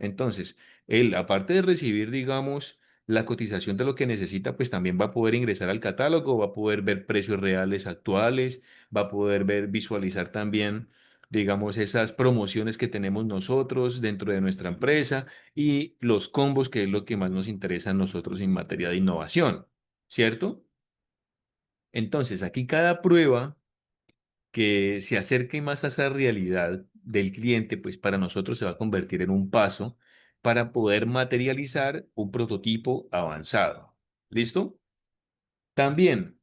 Entonces, él, aparte de recibir, digamos, la cotización de lo que necesita, pues también va a poder ingresar al catálogo, va a poder ver precios reales actuales, va a poder ver, visualizar también, digamos, esas promociones que tenemos nosotros dentro de nuestra empresa y los combos, que es lo que más nos interesa a nosotros en materia de innovación, ¿cierto? Entonces, aquí cada prueba que se acerque más a esa realidad del cliente, pues para nosotros se va a convertir en un paso para poder materializar un prototipo avanzado. ¿Listo? También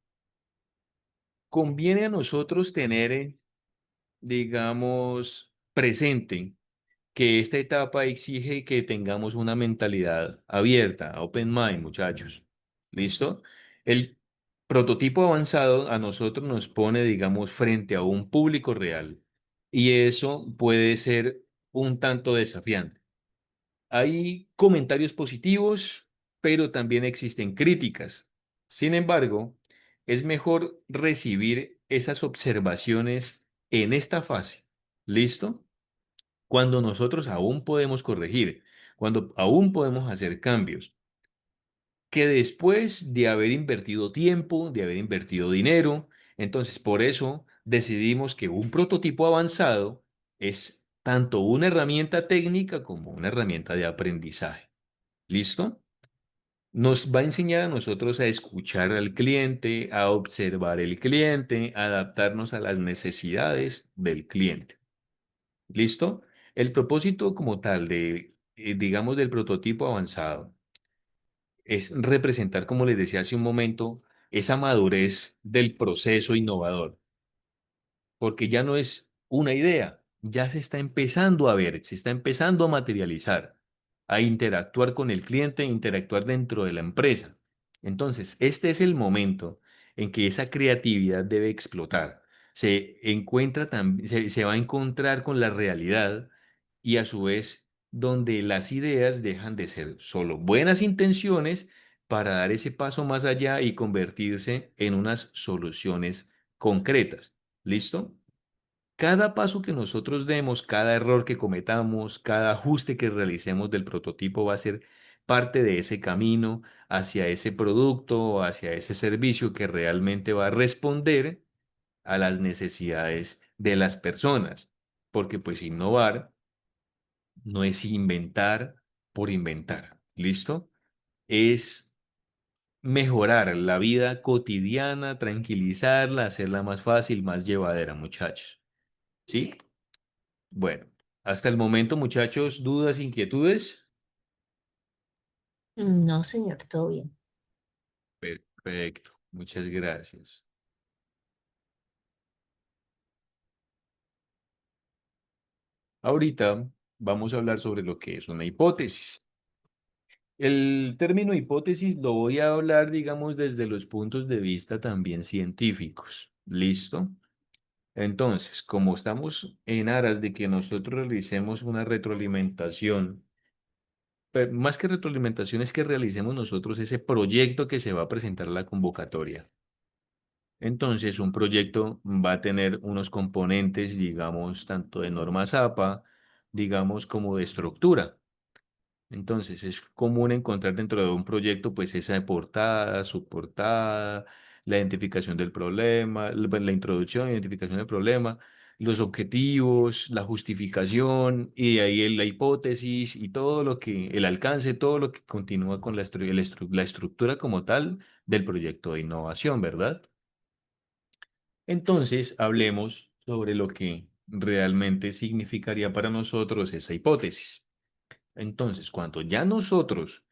conviene a nosotros tener, digamos, presente que esta etapa exige que tengamos una mentalidad abierta, open mind, muchachos. ¿Listo? El prototipo avanzado a nosotros nos pone, digamos, frente a un público real y eso puede ser un tanto desafiante. Hay comentarios positivos, pero también existen críticas. Sin embargo, es mejor recibir esas observaciones en esta fase. ¿Listo? Cuando nosotros aún podemos corregir, cuando aún podemos hacer cambios, que después de haber invertido tiempo, de haber invertido dinero, entonces por eso decidimos que un prototipo avanzado es tanto una herramienta técnica como una herramienta de aprendizaje. ¿Listo? Nos va a enseñar a nosotros a escuchar al cliente, a observar el cliente, a adaptarnos a las necesidades del cliente. ¿Listo? El propósito como tal digamos, del prototipo avanzado es representar, como les decía hace un momento, esa madurez del proceso innovador porque ya no es una idea, ya se está empezando a ver, se está empezando a materializar, a interactuar con el cliente, a interactuar dentro de la empresa. Entonces, este es el momento en que esa creatividad debe explotar. Se va a encontrar con la realidad y a su vez donde las ideas dejan de ser solo buenas intenciones para dar ese paso más allá y convertirse en unas soluciones concretas. ¿Listo? Cada paso que nosotros demos, cada error que cometamos, cada ajuste que realicemos del prototipo va a ser parte de ese camino hacia ese producto o hacia ese servicio que realmente va a responder a las necesidades de las personas. Porque pues innovar no es inventar por inventar. ¿Listo? Es mejorar la vida cotidiana, tranquilizarla, hacerla más fácil, más llevadera, muchachos. ¿Sí? Bueno, hasta el momento, muchachos, dudas, inquietudes. No, señor, todo bien. Perfecto, muchas gracias. Ahorita vamos a hablar sobre lo que es una hipótesis. El término hipótesis lo voy a hablar, digamos, desde los puntos de vista también científicos. ¿Listo? Entonces, como estamos en aras de que nosotros realicemos una retroalimentación, pero más que retroalimentación es que realicemos nosotros ese proyecto que se va a presentar a la convocatoria. Entonces, un proyecto va a tener unos componentes, digamos, tanto de norma APA, digamos, como de estructura. Entonces, es común encontrar dentro de un proyecto, pues, esa portada, subportada, la identificación del problema, la introducción, identificación del problema, los objetivos, la justificación, y de ahí la hipótesis y todo lo que, el alcance, todo lo que continúa con la estructura como tal del proyecto de innovación, ¿verdad? Entonces, hablemos sobre lo que realmente significaría para nosotros esa hipótesis. Entonces, cuando ya nosotros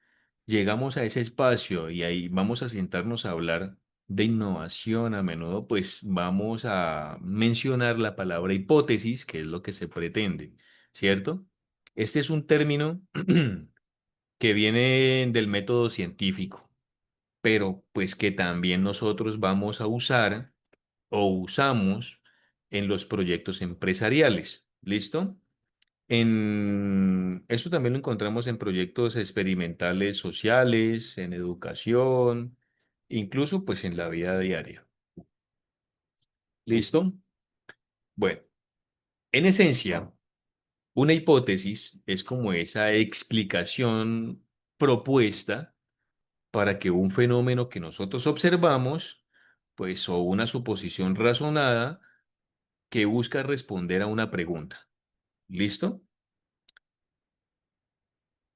llegamos a ese espacio y ahí vamos a sentarnos a hablar de innovación, a menudo pues vamos a mencionar la palabra hipótesis, que es lo que se pretende, ¿cierto? Este es un término que viene del método científico, pero pues que también nosotros vamos a usar o usamos en los proyectos empresariales. ¿Listo? Esto también lo encontramos en proyectos experimentales sociales, en educación, incluso pues en la vida diaria. ¿Listo? Bueno, en esencia, una hipótesis es como esa explicación propuesta para que un fenómeno que nosotros observamos, pues, o una suposición razonada que busca responder a una pregunta. ¿Listo?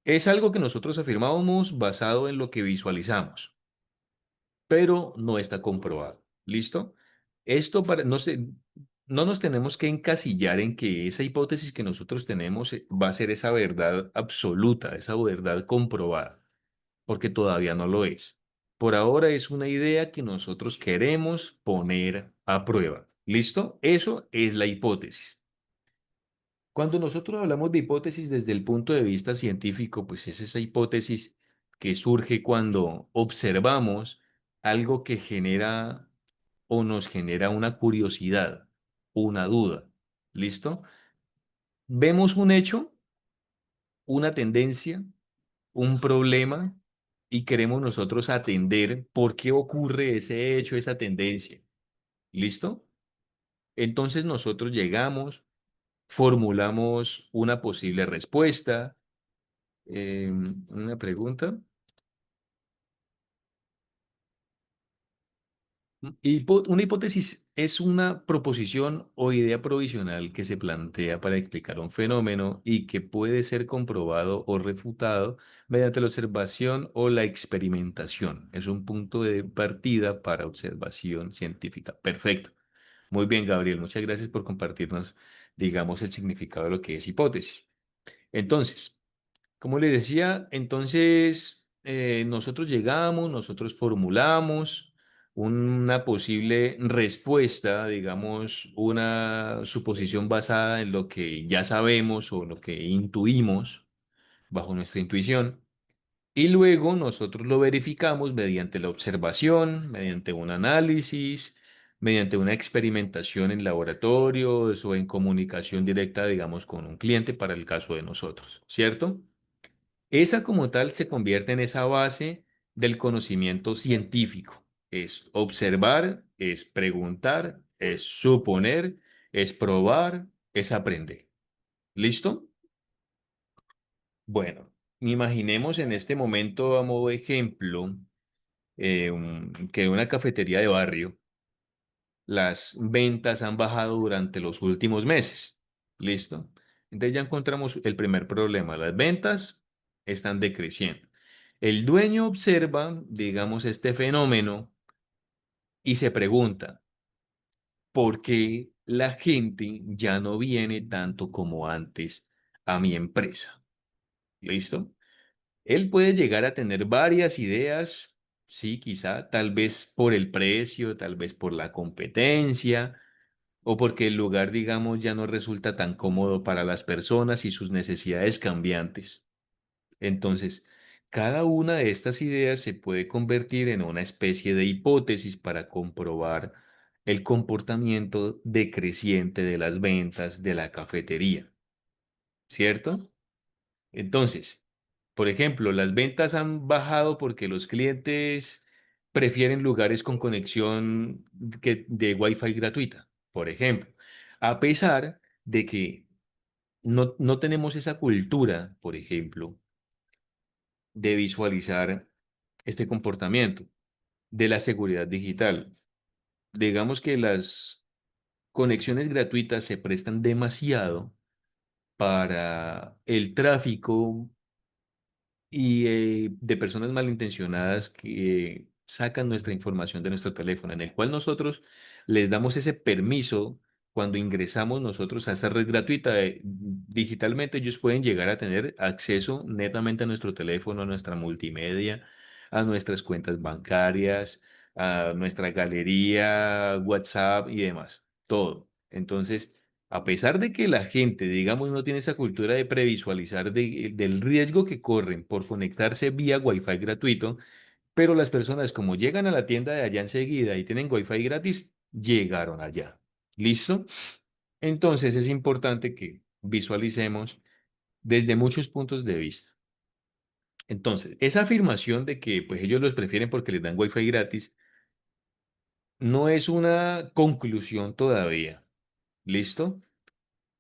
Es algo que nosotros afirmábamos basado en lo que visualizamos, pero no está comprobado. ¿Listo? Esto para, no sé, no nos tenemos que encasillar en que esa hipótesis que nosotros tenemos va a ser esa verdad absoluta, esa verdad comprobada, porque todavía no lo es. Por ahora es una idea que nosotros queremos poner a prueba. ¿Listo? Eso es la hipótesis. Cuando nosotros hablamos de hipótesis desde el punto de vista científico, pues es esa hipótesis que surge cuando observamos algo que genera o nos genera una curiosidad, una duda. ¿Listo? Vemos un hecho, una tendencia, un problema y queremos nosotros atender por qué ocurre ese hecho, esa tendencia. ¿Listo? Entonces nosotros llegamos, formulamos una posible respuesta. Una pregunta. Una hipótesis es una proposición o idea provisional que se plantea para explicar un fenómeno y que puede ser comprobado o refutado mediante la observación o la experimentación. Es un punto de partida para observación científica. Perfecto. Muy bien, Gabriel. Muchas gracias por compartirnos, digamos, el significado de lo que es hipótesis. Entonces, como le decía, entonces nosotros llegamos, nosotros formulamos una posible respuesta, digamos, una suposición basada en lo que ya sabemos o lo que intuimos bajo nuestra intuición. Y luego nosotros lo verificamos mediante la observación, mediante un análisis, mediante una experimentación en laboratorios o en comunicación directa, digamos, con un cliente para el caso de nosotros, ¿cierto? Esa como tal se convierte en esa base del conocimiento científico. Es observar, es preguntar, es suponer, es probar, es aprender. ¿Listo? Bueno, imaginemos en este momento, a modo de ejemplo, que en una cafetería de barrio las ventas han bajado durante los últimos meses. ¿Listo? Entonces ya encontramos el primer problema. Las ventas están decreciendo. El dueño observa, digamos, este fenómeno y se pregunta, ¿por qué la gente ya no viene tanto como antes a mi empresa? ¿Listo? Él puede llegar a tener varias ideas, sí, quizá, tal vez por el precio, tal vez por la competencia, o porque el lugar, digamos, ya no resulta tan cómodo para las personas y sus necesidades cambiantes. Entonces, cada una de estas ideas se puede convertir en una especie de hipótesis para comprobar el comportamiento decreciente de las ventas de la cafetería, ¿cierto? Entonces, por ejemplo, las ventas han bajado porque los clientes prefieren lugares con conexión de Wi-Fi gratuita, por ejemplo, a pesar de que no tenemos esa cultura, por ejemplo, de visualizar este comportamiento de la seguridad digital. Digamos que las conexiones gratuitas se prestan demasiado para el tráfico y de personas malintencionadas que sacan nuestra información de nuestro teléfono, en el cual nosotros les damos ese permiso cuando ingresamos nosotros a esa red gratuita. Digitalmente ellos pueden llegar a tener acceso netamente a nuestro teléfono, a nuestra multimedia, a nuestras cuentas bancarias, a nuestra galería, WhatsApp y demás, todo. Entonces, a pesar de que la gente, digamos, no tiene esa cultura de previsualizar del riesgo que corren por conectarse vía Wi-Fi gratuito, pero las personas como llegan a la tienda de allá enseguida y tienen Wi-Fi gratis, llegaron allá. ¿Listo? Entonces es importante que visualicemos desde muchos puntos de vista. Entonces, esa afirmación de que pues ellos los prefieren porque les dan Wi-Fi gratis no es una conclusión todavía. ¿Listo?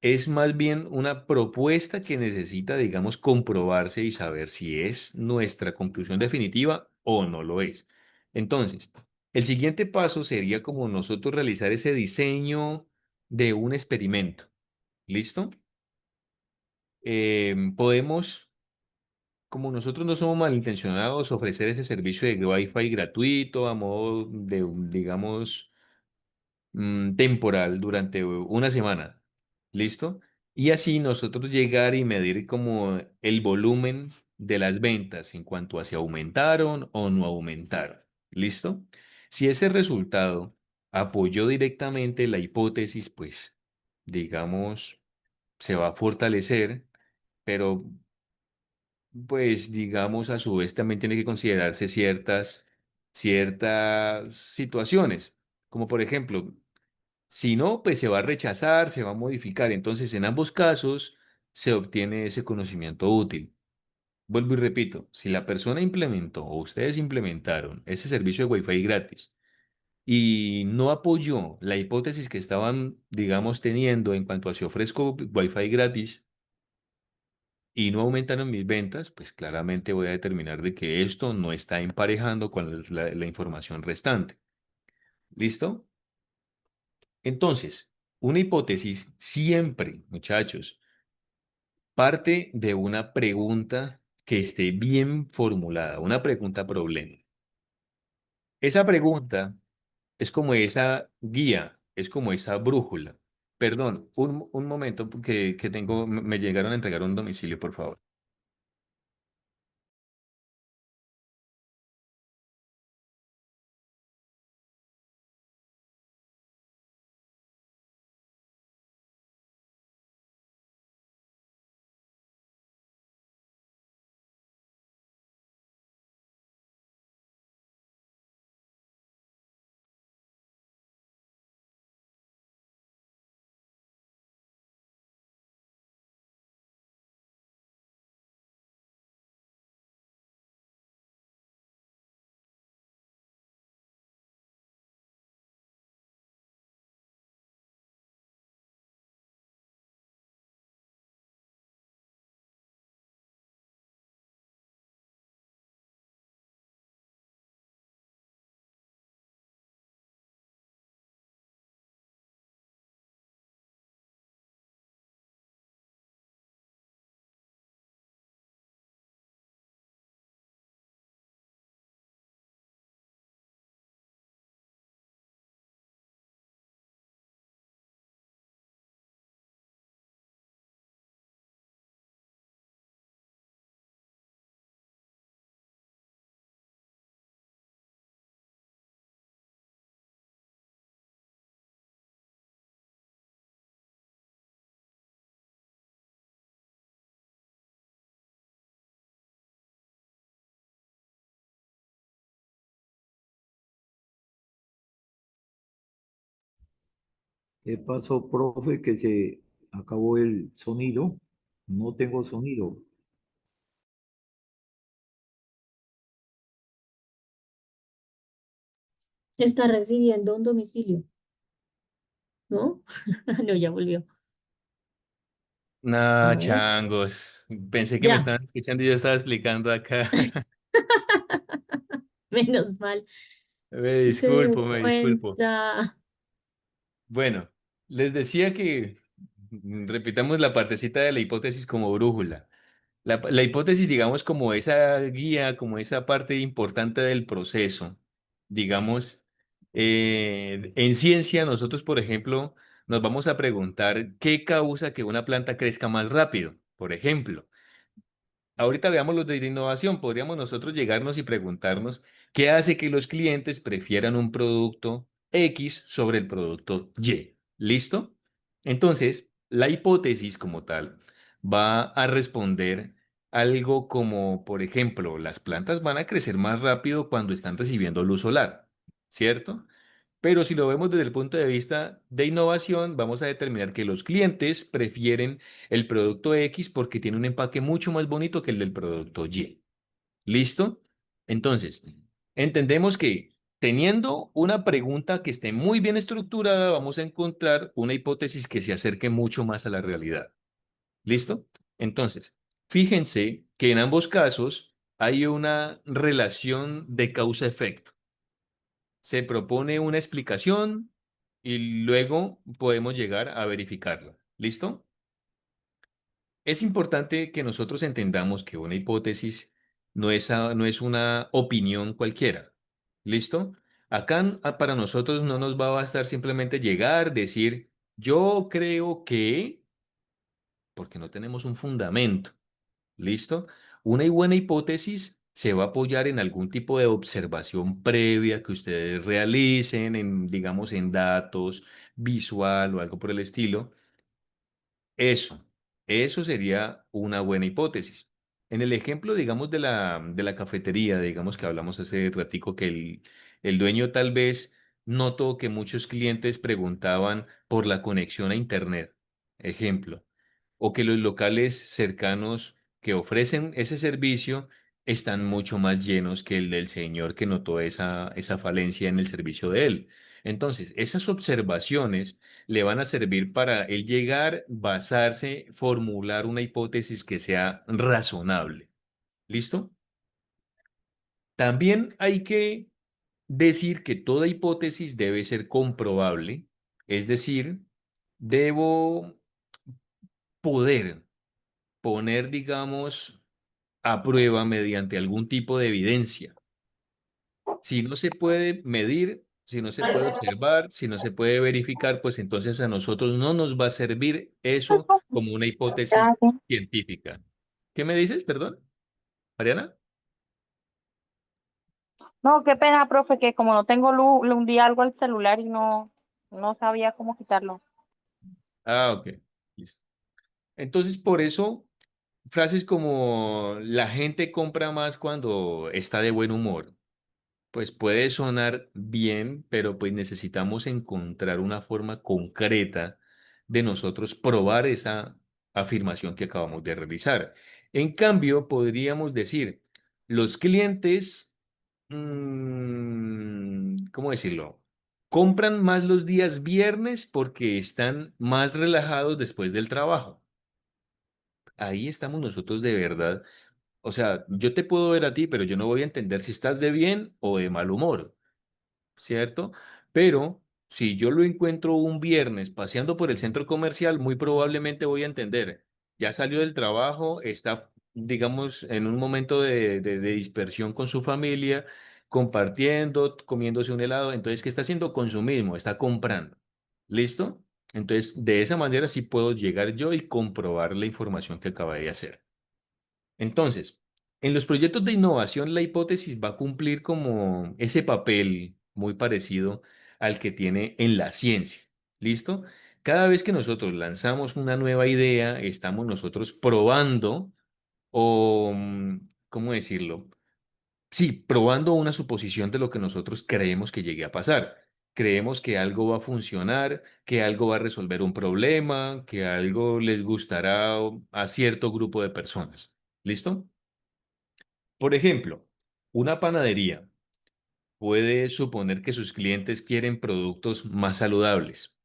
Es más bien una propuesta que necesita, digamos, comprobarse y saber si es nuestra conclusión definitiva o no lo es. Entonces, el siguiente paso sería como nosotros realizar ese diseño de un experimento. ¿Listo? Podemos, como nosotros no somos malintencionados, ofrecer ese servicio de Wi-Fi gratuito a modo de, digamos, temporal durante una semana. ¿Listo? Y así nosotros llegar y medir como el volumen de las ventas en cuanto a si aumentaron o no aumentaron. ¿Listo? Si ese resultado apoyó directamente la hipótesis, pues, digamos, se va a fortalecer, pero, pues, digamos, a su vez también tiene que considerarse ciertas situaciones, como por ejemplo, si no, pues se va a rechazar, se va a modificar. Entonces, en ambos casos, se obtiene ese conocimiento útil. Vuelvo y repito, si la persona implementó o ustedes implementaron ese servicio de Wi-Fi gratis y no apoyó la hipótesis que estaban, digamos, teniendo en cuanto a si ofrezco Wi-Fi gratis y no aumentaron mis ventas, pues claramente voy a determinar de que esto no está emparejando con la información restante. ¿Listo? Entonces, una hipótesis siempre, muchachos, parte de una pregunta que esté bien formulada, una pregunta problema. Esa pregunta es como esa guía, es como esa brújula. Perdón, un momento que tengo, me llegaron a entregar un domicilio, por favor. ¿Qué pasó, profe? Que se acabó el sonido. No tengo sonido. Está recibiendo un domicilio, ¿no? No, ya volvió. A No, ver, changos. Pensé que me ya. estaban escuchando y yo estaba explicando acá. Menos mal. Me Se dio disculpo, me disculpo. cuenta. Bueno, les decía que repitamos la partecita de la hipótesis como brújula. La hipótesis, digamos, como esa guía, como esa parte importante del proceso. Digamos, en ciencia, nosotros, por ejemplo, nos vamos a preguntar qué causa que una planta crezca más rápido. Por ejemplo, ahorita veamos los de innovación. Podríamos nosotros llegarnos y preguntarnos qué hace que los clientes prefieran un producto X sobre el producto Y. ¿Listo? Entonces, la hipótesis como tal va a responder algo como, por ejemplo, las plantas van a crecer más rápido cuando están recibiendo luz solar, ¿cierto? Pero si lo vemos desde el punto de vista de innovación, vamos a determinar que los clientes prefieren el producto X porque tiene un empaque mucho más bonito que el del producto Y. ¿Listo? Entonces, entendemos que teniendo una pregunta que esté muy bien estructurada, vamos a encontrar una hipótesis que se acerque mucho más a la realidad. ¿Listo? Entonces, fíjense que en ambos casos hay una relación de causa-efecto. Se propone una explicación y luego podemos llegar a verificarla. ¿Listo? Es importante que nosotros entendamos que una hipótesis no es una opinión cualquiera. ¿Listo? Acá para nosotros no nos va a bastar simplemente llegar, decir, yo creo que, porque no tenemos un fundamento. ¿Listo? Una y buena hipótesis se va a apoyar en algún tipo de observación previa que ustedes realicen, en, digamos, en datos, visual o algo por el estilo. Eso, eso sería una buena hipótesis. En el ejemplo, digamos, de la cafetería, digamos que hablamos hace ratico que el dueño tal vez notó que muchos clientes preguntaban por la conexión a Internet, ejemplo, o que los locales cercanos que ofrecen ese servicio están mucho más llenos que el del señor que notó esa falencia en el servicio de él. Entonces, esas observaciones le van a servir para él llegar, basarse, formular una hipótesis que sea razonable. ¿Listo? También hay que decir que toda hipótesis debe ser comprobable, es decir, debo poder poner, digamos, a prueba mediante algún tipo de evidencia. Si no se puede medir, si no se puede observar, si no se puede verificar, pues entonces a nosotros no nos va a servir eso como una hipótesis científica. ¿Qué me dices, perdón, Mariana? No, qué pena, profe, que como no tengo luz, le hundí algo al celular y no sabía cómo quitarlo. Ah, ok. Listo. Entonces, por eso, frases como la gente compra más cuando está de buen humor. Pues puede sonar bien, pero pues necesitamos encontrar una forma concreta de nosotros probar esa afirmación que acabamos de realizar. En cambio, podríamos decir, los clientes, ¿cómo decirlo? Compran más los días viernes porque están más relajados después del trabajo. Ahí estamos nosotros de verdad. O sea, yo te puedo ver a ti, pero yo no voy a entender si estás de bien o de mal humor. ¿Cierto? Pero si yo lo encuentro un viernes paseando por el centro comercial, muy probablemente voy a entender. Ya salió del trabajo, está, digamos, en un momento de dispersión con su familia, compartiendo, comiéndose un helado. Entonces, ¿qué está haciendo? Consumismo, está comprando. ¿Listo? Entonces, de esa manera sí puedo llegar yo y comprobar la información que acabé de hacer. Entonces, en los proyectos de innovación, la hipótesis va a cumplir como ese papel muy parecido al que tiene en la ciencia. ¿Listo? Cada vez que nosotros lanzamos una nueva idea, estamos nosotros probando o, ¿cómo decirlo? Sí, probando una suposición de lo que nosotros creemos que llegue a pasar. creemos que algo va a funcionar, que algo va a resolver un problema, que algo les gustará a cierto grupo de personas. ¿Listo? Por ejemplo, una panadería puede suponer que sus clientes quieren productos más saludables.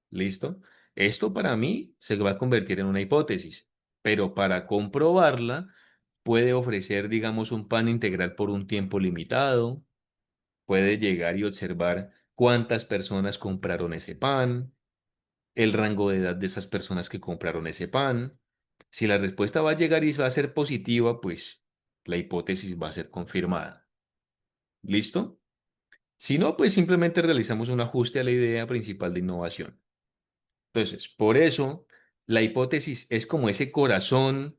¿Listo? Esto para mí se va a convertir en una hipótesis, pero para comprobarla puede ofrecer, digamos, un pan integral por un tiempo limitado, puede llegar y observar cuántas personas compraron ese pan, el rango de edad de esas personas que compraron ese pan. Si la respuesta va a llegar y va a ser positiva, pues la hipótesis va a ser confirmada. ¿Listo? Si no, pues simplemente realizamos un ajuste a la idea principal de innovación. Entonces, por eso, la hipótesis es como ese corazón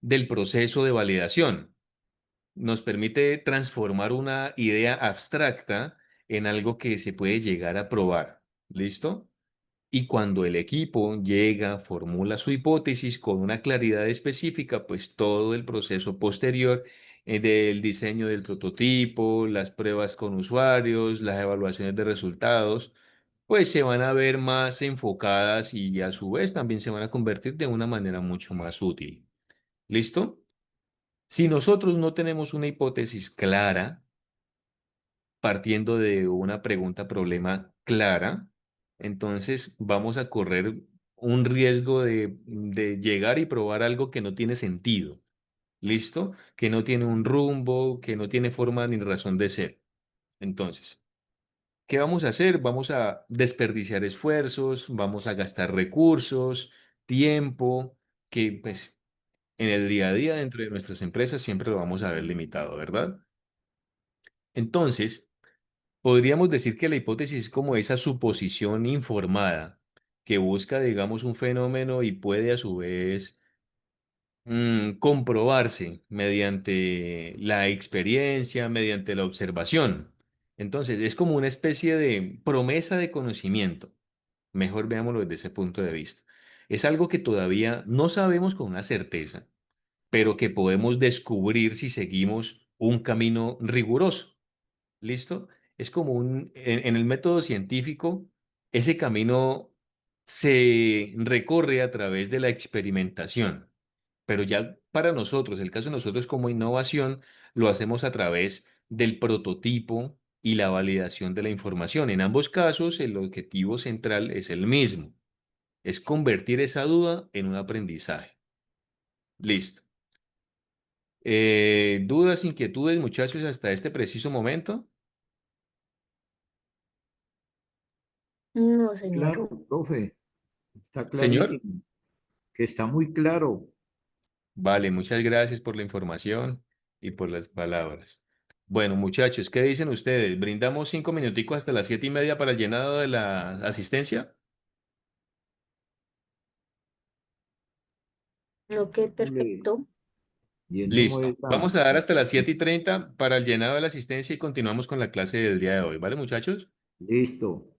del proceso de validación. Nos permite transformar una idea abstracta en algo que se puede llegar a probar. ¿Listo? Y cuando el equipo llega, formula su hipótesis con una claridad específica, pues todo el proceso posterior del diseño del prototipo, las pruebas con usuarios, las evaluaciones de resultados, pues se van a ver más enfocadas y a su vez también se van a convertir de una manera mucho más útil. ¿Listo? Si nosotros no tenemos una hipótesis clara, partiendo de una pregunta problema clara, entonces vamos a correr un riesgo de llegar y probar algo que no tiene sentido. ¿Listo? Que no tiene un rumbo, que no tiene forma ni razón de ser. Entonces, ¿qué vamos a hacer? Vamos a desperdiciar esfuerzos, vamos a gastar recursos, tiempo, que pues en el día a día dentro de nuestras empresas siempre lo vamos a ver limitado, ¿verdad? Entonces, podríamos decir que la hipótesis es como esa suposición informada que busca, digamos, un fenómeno y puede a su vez comprobarse mediante la experiencia, mediante la observación. Entonces, es como una especie de promesa de conocimiento. Mejor veámoslo desde ese punto de vista. Es algo que todavía no sabemos con una certeza, pero que podemos descubrir si seguimos un camino riguroso. ¿Listo? Es como en el método científico, ese camino se recorre a través de la experimentación, pero ya para nosotros, el caso de nosotros como innovación, lo hacemos a través del prototipo y la validación de la información. En ambos casos, el objetivo central es el mismo, es convertir esa duda en un aprendizaje. Listo. ¿Dudas, inquietudes, muchachos, hasta este preciso momento? No, señor. Claro, profe, está Señor. clarísimo, que está muy claro. Vale, muchas gracias por la información y por las palabras. Bueno, muchachos, ¿qué dicen ustedes? ¿Brindamos 5 minuticos hasta las 7:30 para el llenado de la asistencia? Ok, Le perfecto. llenemos Listo. esa. Vamos a dar hasta las 7:30 para el llenado de la asistencia y continuamos con la clase del día de hoy. ¿Vale, muchachos? Listo.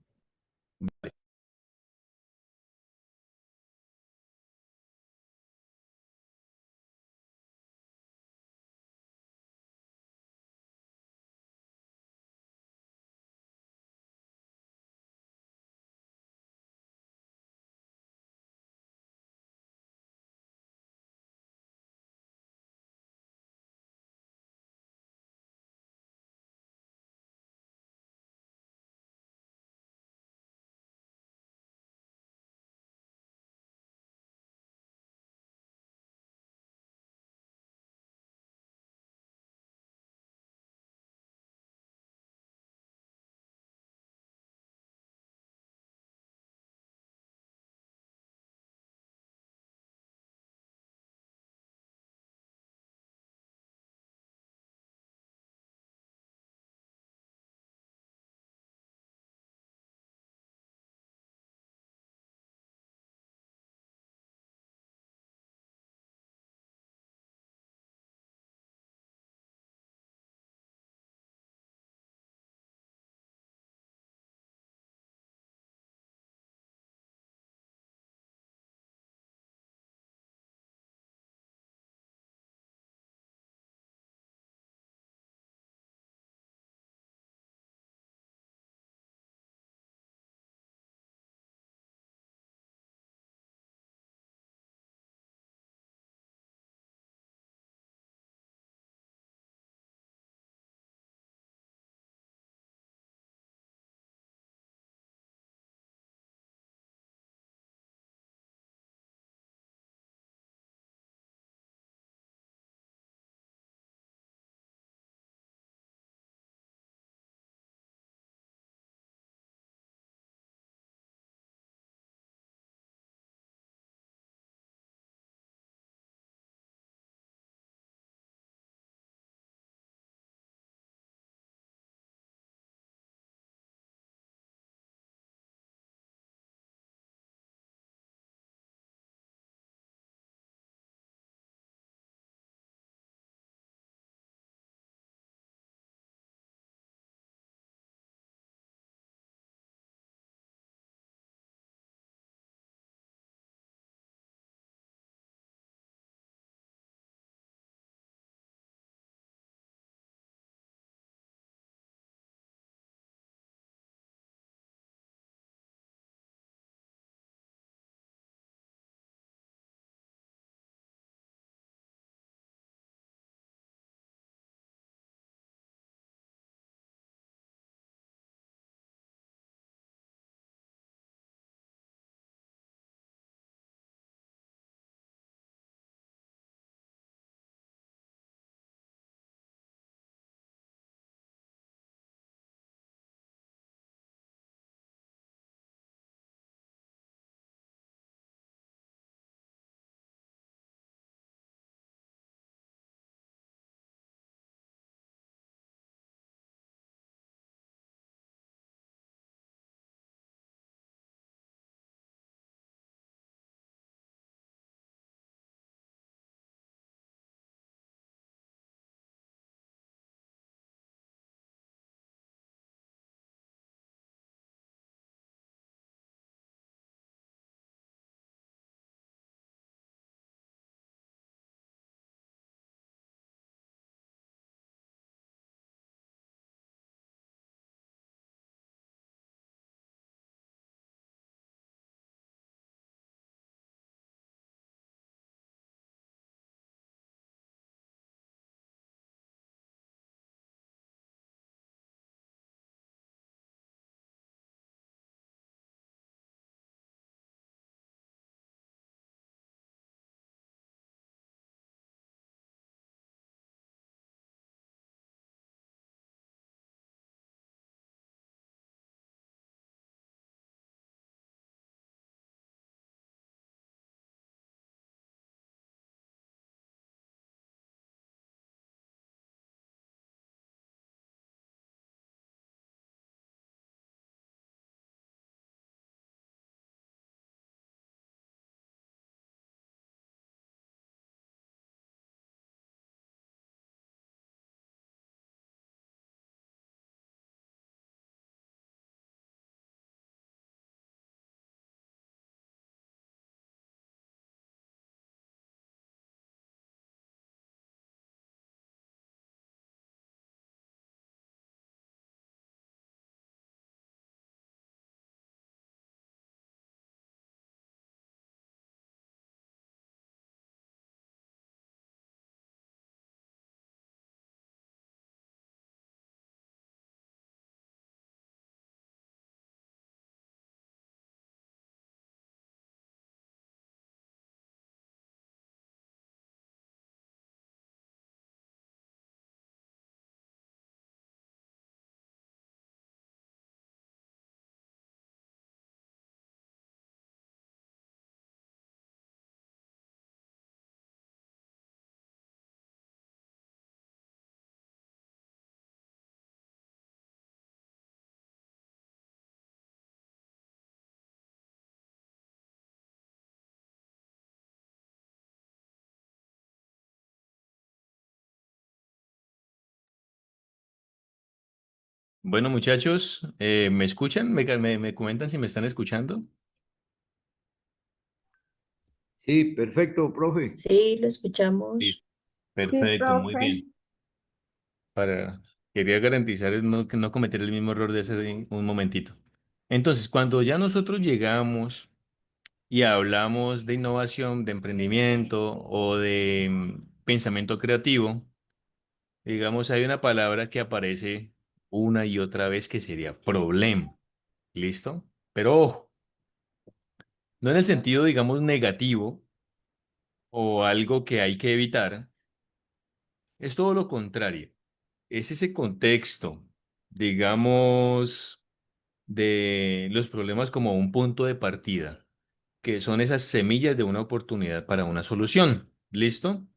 Bueno, muchachos, ¿me escuchan? ¿Me comentan si me están escuchando? Sí, perfecto, profe. Sí, lo Sí. escuchamos. Sí, Perfecto, muy profe. bien. Quería garantizar que no cometer el mismo error de hace un momentito. Entonces, cuando ya nosotros llegamos y hablamos de innovación, de emprendimiento o de pensamiento creativo, digamos, hay una palabra que aparece una y otra vez que sería problema. ¿Listo? Pero ojo, no en el sentido, digamos, negativo o algo que hay que evitar, es todo lo contrario. Es ese contexto, digamos, de los problemas como un punto de partida, que son esas semillas de una oportunidad para una solución. ¿Listo?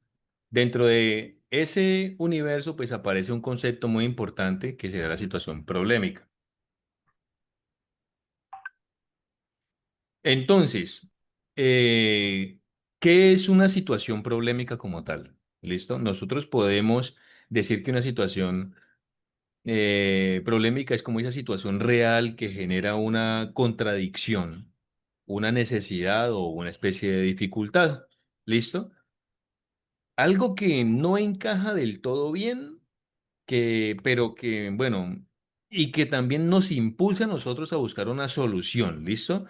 Dentro de ese universo, pues aparece un concepto muy importante que será la situación problemática. Entonces, eh, ¿qué es una situación problemática como tal? ¿Listo? Nosotros podemos decir que una situación problemática es como esa situación real que genera una contradicción, una necesidad o una especie de dificultad. ¿Listo? Algo que no encaja del todo bien, pero que, bueno, y que también nos impulsa a nosotros a buscar una solución. ¿Listo?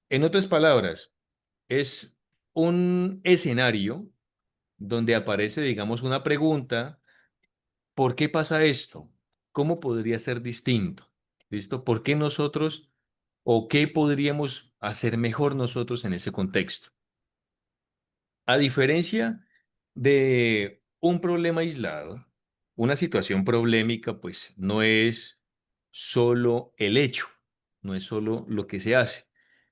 En otras palabras, es un escenario donde aparece, digamos, una pregunta: ¿por qué pasa esto? ¿Cómo podría ser distinto? ¿Listo? ¿Por qué nosotros o qué podríamos hacer mejor nosotros en ese contexto? A diferencia de un problema aislado, una situación problemática, pues no es solo el hecho, no es solo lo que se hace,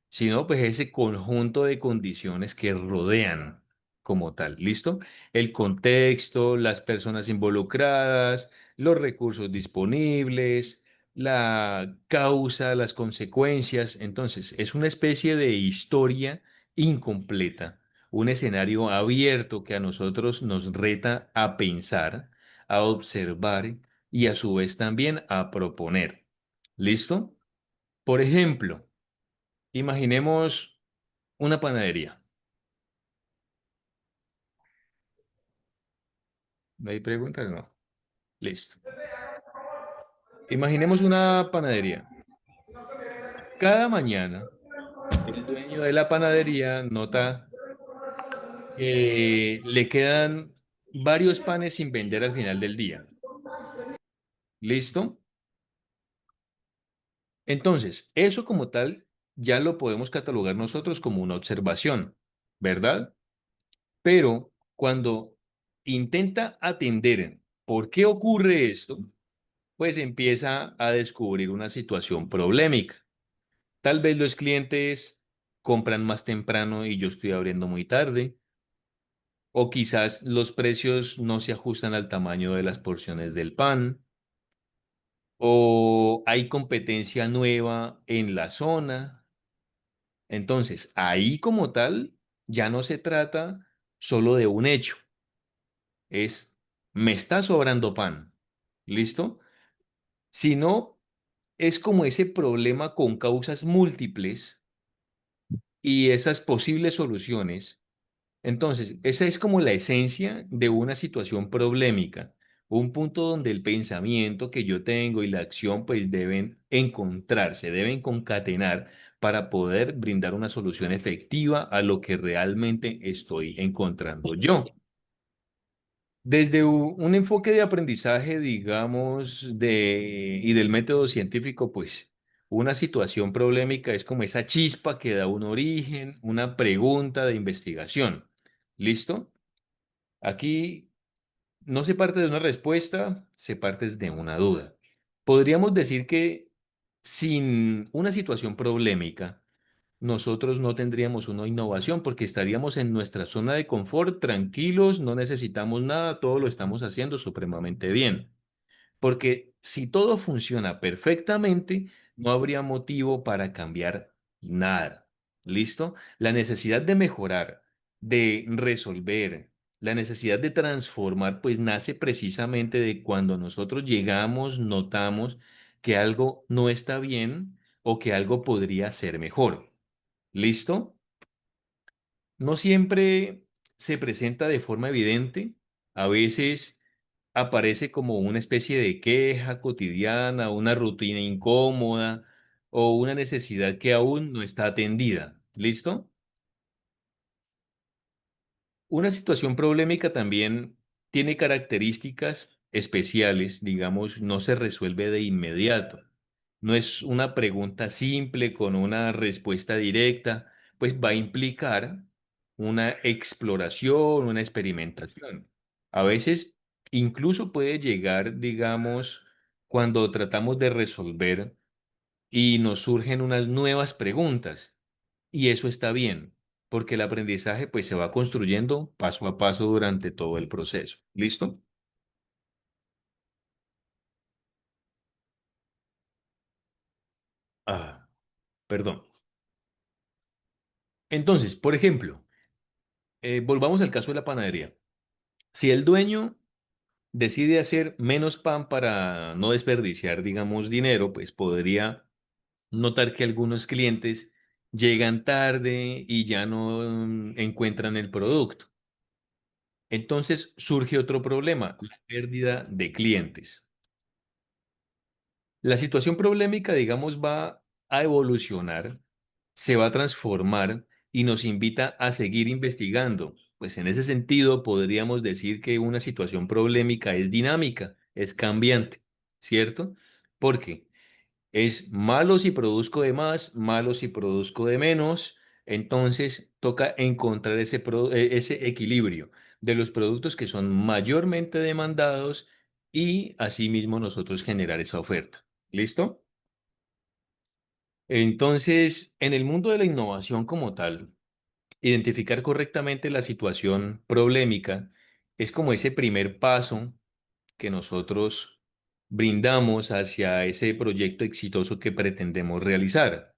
sino pues ese conjunto de condiciones que rodean como tal. ¿Listo? El contexto, las personas involucradas, los recursos disponibles, la causa, las consecuencias. Entonces, es una especie de historia incompleta, un escenario abierto que a nosotros nos reta a pensar, a observar y a su vez también a proponer. ¿Listo? Por ejemplo, imaginemos una panadería. ¿No hay preguntas? No. Listo. Imaginemos una panadería. Cada mañana, el dueño de la panadería nota que le quedan varios panes sin vender al final del día. ¿Listo? Entonces, eso como tal ya lo podemos catalogar nosotros como una observación, ¿verdad? Pero cuando intenta atender por qué ocurre esto, pues empieza a descubrir una situación problemática. Tal vez los clientes compran más temprano y yo estoy abriendo muy tarde, o quizás los precios no se ajustan al tamaño de las porciones del pan, o hay competencia nueva en la zona. Entonces, ahí como tal, ya no se trata solo de un hecho, es me está sobrando pan, ¿listo? Sino es como ese problema con causas múltiples y esas posibles soluciones. Entonces, esa es como la esencia de una situación problemática, un punto donde el pensamiento que yo tengo y la acción pues deben encontrarse, deben concatenar para poder brindar una solución efectiva a lo que realmente estoy encontrando yo. Desde un enfoque de aprendizaje, digamos, y del método científico, pues una situación problemática es como esa chispa que da un origen, una pregunta de investigación. ¿Listo? Aquí no se parte de una respuesta, se parte de una duda. Podríamos decir que sin una situación problemática, nosotros no tendríamos una innovación porque estaríamos en nuestra zona de confort, tranquilos, no necesitamos nada, todo lo estamos haciendo supremamente bien. Porque si todo funciona perfectamente, no habría motivo para cambiar nada. ¿Listo? La necesidad de mejorar, de resolver, la necesidad de transformar, pues nace precisamente de cuando nosotros llegamos, notamos que algo no está bien o que algo podría ser mejor. ¿Listo? No siempre se presenta de forma evidente, a veces aparece como una especie de queja cotidiana, una rutina incómoda o una necesidad que aún no está atendida. ¿Listo? Una situación problemática también tiene características especiales, digamos, no se resuelve de inmediato. No es una pregunta simple con una respuesta directa, pues va a implicar una exploración, una experimentación. A veces incluso puede llegar, digamos, cuando tratamos de resolver y nos surgen unas nuevas preguntas. Y eso está bien, porque el aprendizaje pues se va construyendo paso a paso durante todo el proceso. ¿Listo? Ah, perdón. Entonces, por ejemplo, volvamos al caso de la panadería. Si el dueño decide hacer menos pan para no desperdiciar, digamos, dinero, pues podría notar que algunos clientes llegan tarde y ya no encuentran el producto. Entonces surge otro problema, la pérdida de clientes. La situación problemática, digamos, va a evolucionar, se va a transformar y nos invita a seguir investigando. Pues en ese sentido podríamos decir que una situación problemática es dinámica, es cambiante, ¿cierto? Porque es malo si produzco de más, malo si produzco de menos. Entonces toca encontrar ese equilibrio de los productos que son mayormente demandados y asimismo nosotros generar esa oferta. ¿Listo? Entonces, en el mundo de la innovación como tal, identificar correctamente la situación problemática es como ese primer paso que nosotros brindamos hacia ese proyecto exitoso que pretendemos realizar.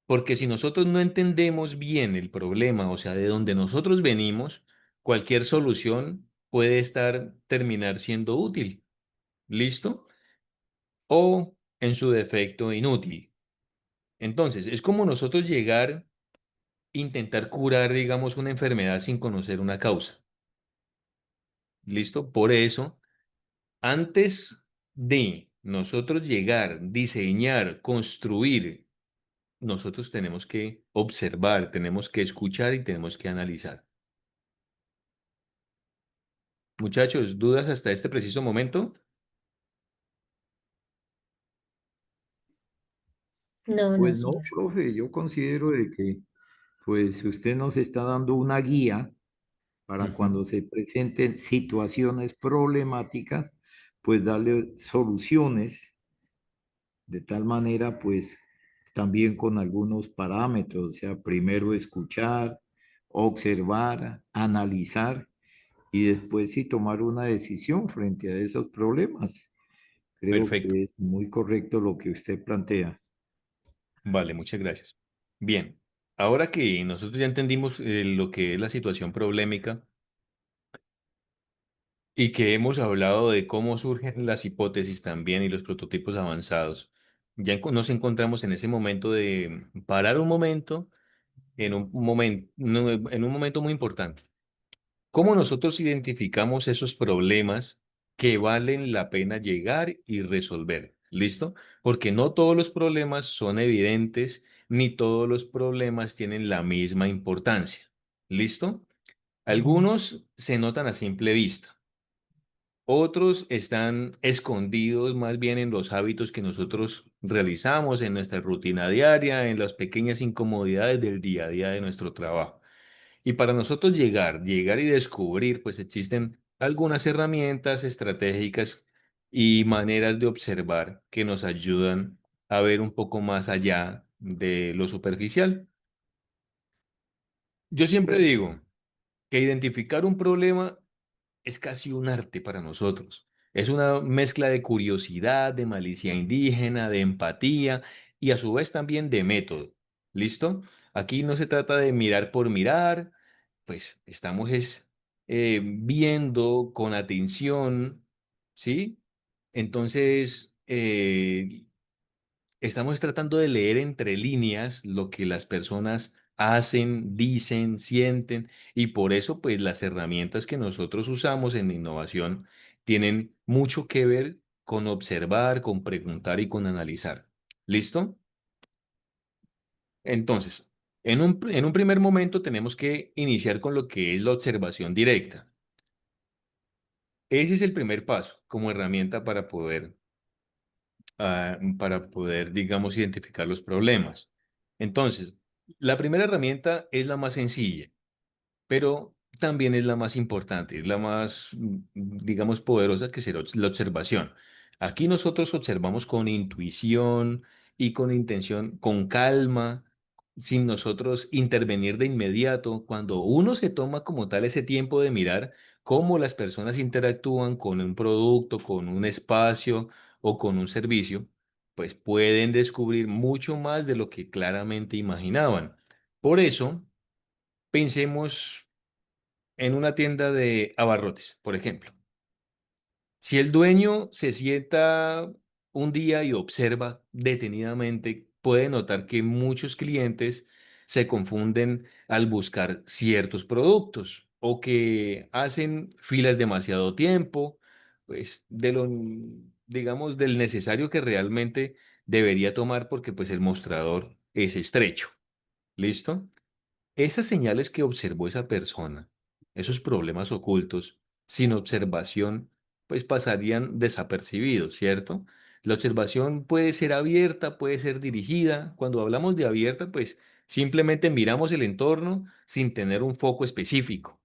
Porque si nosotros no entendemos bien el problema, o sea, de donde nosotros venimos, cualquier solución puede terminar siendo útil. ¿Listo? O en su defecto inútil. Entonces, es como nosotros llegar, intentar curar, digamos, una enfermedad sin conocer una causa. ¿Listo? Por eso, antes de nosotros llegar, diseñar, construir, nosotros tenemos que observar, tenemos que escuchar y tenemos que analizar. Muchachos, ¿dudas hasta este preciso momento? No, no, Pues no, señor. profe, yo considero de que pues usted nos está dando una guía para Ujú. cuando se presenten situaciones problemáticas, pues darle soluciones de tal manera, pues también con algunos parámetros, o sea, primero escuchar, observar, analizar y después sí tomar una decisión frente a esos problemas. Creo Perfecto. que es muy correcto lo que usted plantea. Vale, muchas gracias. Bien, ahora que nosotros ya entendimos lo que es la situación problemática y que hemos hablado de cómo surgen las hipótesis también y los prototipos avanzados, nos encontramos en ese momento de parar un momento, en un momento muy importante. ¿Cómo nosotros identificamos esos problemas que valen la pena llegar y resolver? ¿Listo? Porque no todos los problemas son evidentes, ni todos los problemas tienen la misma importancia. ¿Listo? Algunos se notan a simple vista. Otros están escondidos más bien en los hábitos que nosotros realizamos, en nuestra rutina diaria, en las pequeñas incomodidades del día a día de nuestro trabajo. Y para nosotros llegar y descubrir, pues existen algunas herramientas estratégicas y maneras de observar que nos ayudan a ver un poco más allá de lo superficial. Yo siempre digo que identificar un problema es casi un arte para nosotros. Es una mezcla de curiosidad, de malicia indígena, de empatía y a su vez también de método. ¿Listo? Aquí no se trata de mirar por mirar, pues estamos viendo con atención, ¿sí? Entonces, estamos tratando de leer entre líneas lo que las personas hacen, dicen, sienten, y por eso, pues, las herramientas que nosotros usamos en innovación tienen mucho que ver con observar, con preguntar y con analizar. ¿Listo? Entonces, en un primer momento tenemos que iniciar con lo que es la observación directa. Ese es el primer paso como herramienta para poder, digamos, identificar los problemas. Entonces, la primera herramienta es la más sencilla, pero también es la más importante, es la más, digamos, poderosa, que será la observación. Aquí nosotros observamos con intuición y con intención, con calma, sin nosotros intervenir de inmediato. Cuando uno se toma como tal ese tiempo de mirar cómo las personas interactúan con un producto, con un espacio o con un servicio, pues pueden descubrir mucho más de lo que claramente imaginaban. Por eso, pensemos en una tienda de abarrotes, por ejemplo. Si el dueño se sienta un día y observa detenidamente, puede notar que muchos clientes se confunden al buscar ciertos productos o que hacen filas demasiado tiempo, pues digamos, del necesario que realmente debería tomar, porque pues el mostrador es estrecho. ¿Listo? Esas señales que observó esa persona, esos problemas ocultos, sin observación, pues pasarían desapercibidos, ¿cierto? La observación puede ser abierta, puede ser dirigida. Cuando hablamos de abierta, pues simplemente miramos el entorno sin tener un foco específico.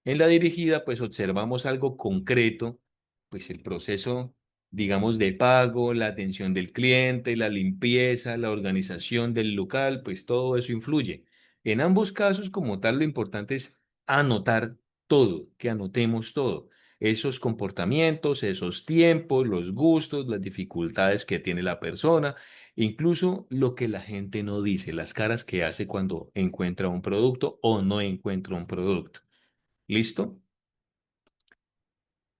En la dirigida, pues observamos algo concreto, pues el proceso, digamos, de pago, la atención del cliente, la limpieza, la organización del local, pues todo eso influye. En ambos casos, como tal, lo importante es anotar todo, que anotemos todo. Esos comportamientos, esos tiempos, los gustos, las dificultades que tiene la persona, incluso lo que la gente no dice, las caras que hace cuando encuentra un producto o no encuentra un producto. ¿Listo?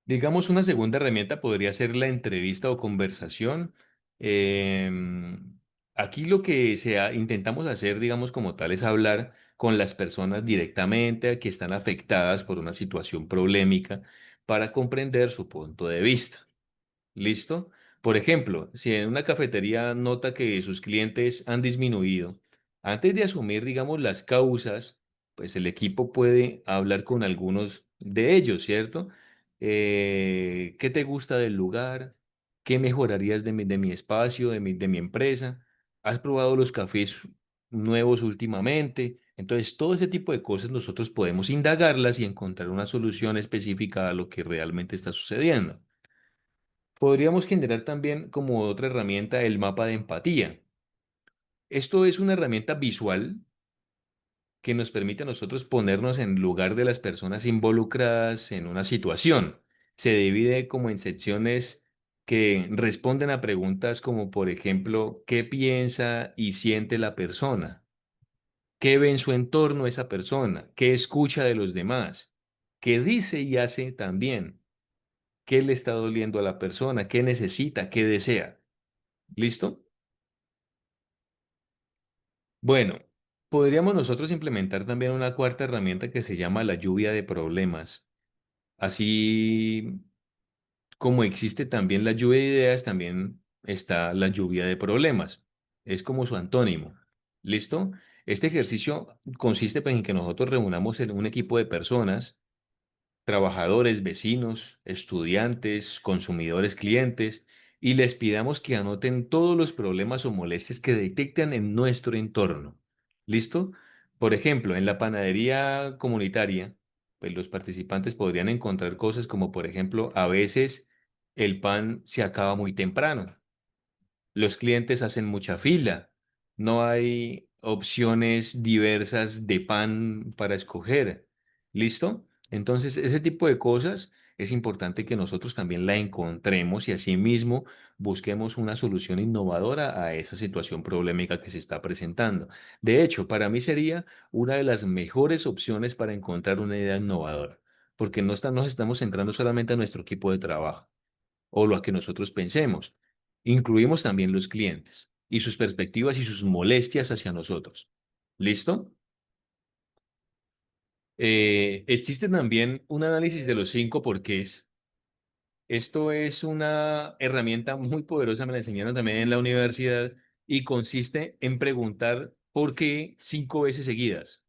Digamos, una segunda herramienta podría ser la entrevista o conversación. Em, Aquí lo que intentamos hacer, digamos, como tal, es hablar con las personas directamente que están afectadas por una situación problemática para comprender su punto de vista. ¿Listo? Por ejemplo, si en una cafetería nota que sus clientes han disminuido, antes de asumir, digamos, las causas, pues el equipo puede hablar con algunos de ellos, ¿cierto? ¿Qué te gusta del lugar? ¿Qué mejorarías de mi espacio, de mi empresa? ¿Has probado los cafés nuevos últimamente? Entonces, todo ese tipo de cosas nosotros podemos indagarlas y encontrar una solución específica a lo que realmente está sucediendo. Podríamos generar también como otra herramienta el mapa de empatía. Esto es una herramienta visual que nos permite a nosotros ponernos en lugar de las personas involucradas en una situación. Se divide como en secciones que responden a preguntas como, por ejemplo, ¿qué piensa y siente la persona? ¿Qué ve en su entorno esa persona? ¿Qué escucha de los demás? ¿Qué dice y hace también? ¿Qué le está doliendo a la persona? ¿Qué necesita? ¿Qué desea? ¿Listo? Bueno, podríamos nosotros implementar también una cuarta herramienta que se llama la lluvia de problemas. Así como existe también la lluvia de ideas, también está la lluvia de problemas. Es como su antónimo. ¿Listo? Este ejercicio consiste, pues, en que nosotros reunamos en un equipo de personas, trabajadores, vecinos, estudiantes, consumidores, clientes, y les pidamos que anoten todos los problemas o molestias que detectan en nuestro entorno. ¿Listo? Por ejemplo, en la panadería comunitaria, pues los participantes podrían encontrar cosas como, por ejemplo, a veces el pan se acaba muy temprano. Los clientes hacen mucha fila. No hay opciones diversas de pan para escoger. ¿Listo? Entonces, ese tipo de cosas es importante que nosotros también la encontremos y asimismo busquemos una solución innovadora a esa situación problemática que se está presentando. De hecho, para mí sería una de las mejores opciones para encontrar una idea innovadora, porque no nos estamos centrando solamente a nuestro equipo de trabajo o lo que nosotros pensemos. incluimos también los clientes y sus perspectivas y sus molestias hacia nosotros. ¿Listo? Existe también un análisis de los 5 porqués. Esto es una herramienta muy poderosa, me la enseñaron también en la universidad y consiste en preguntar por qué 5 veces seguidas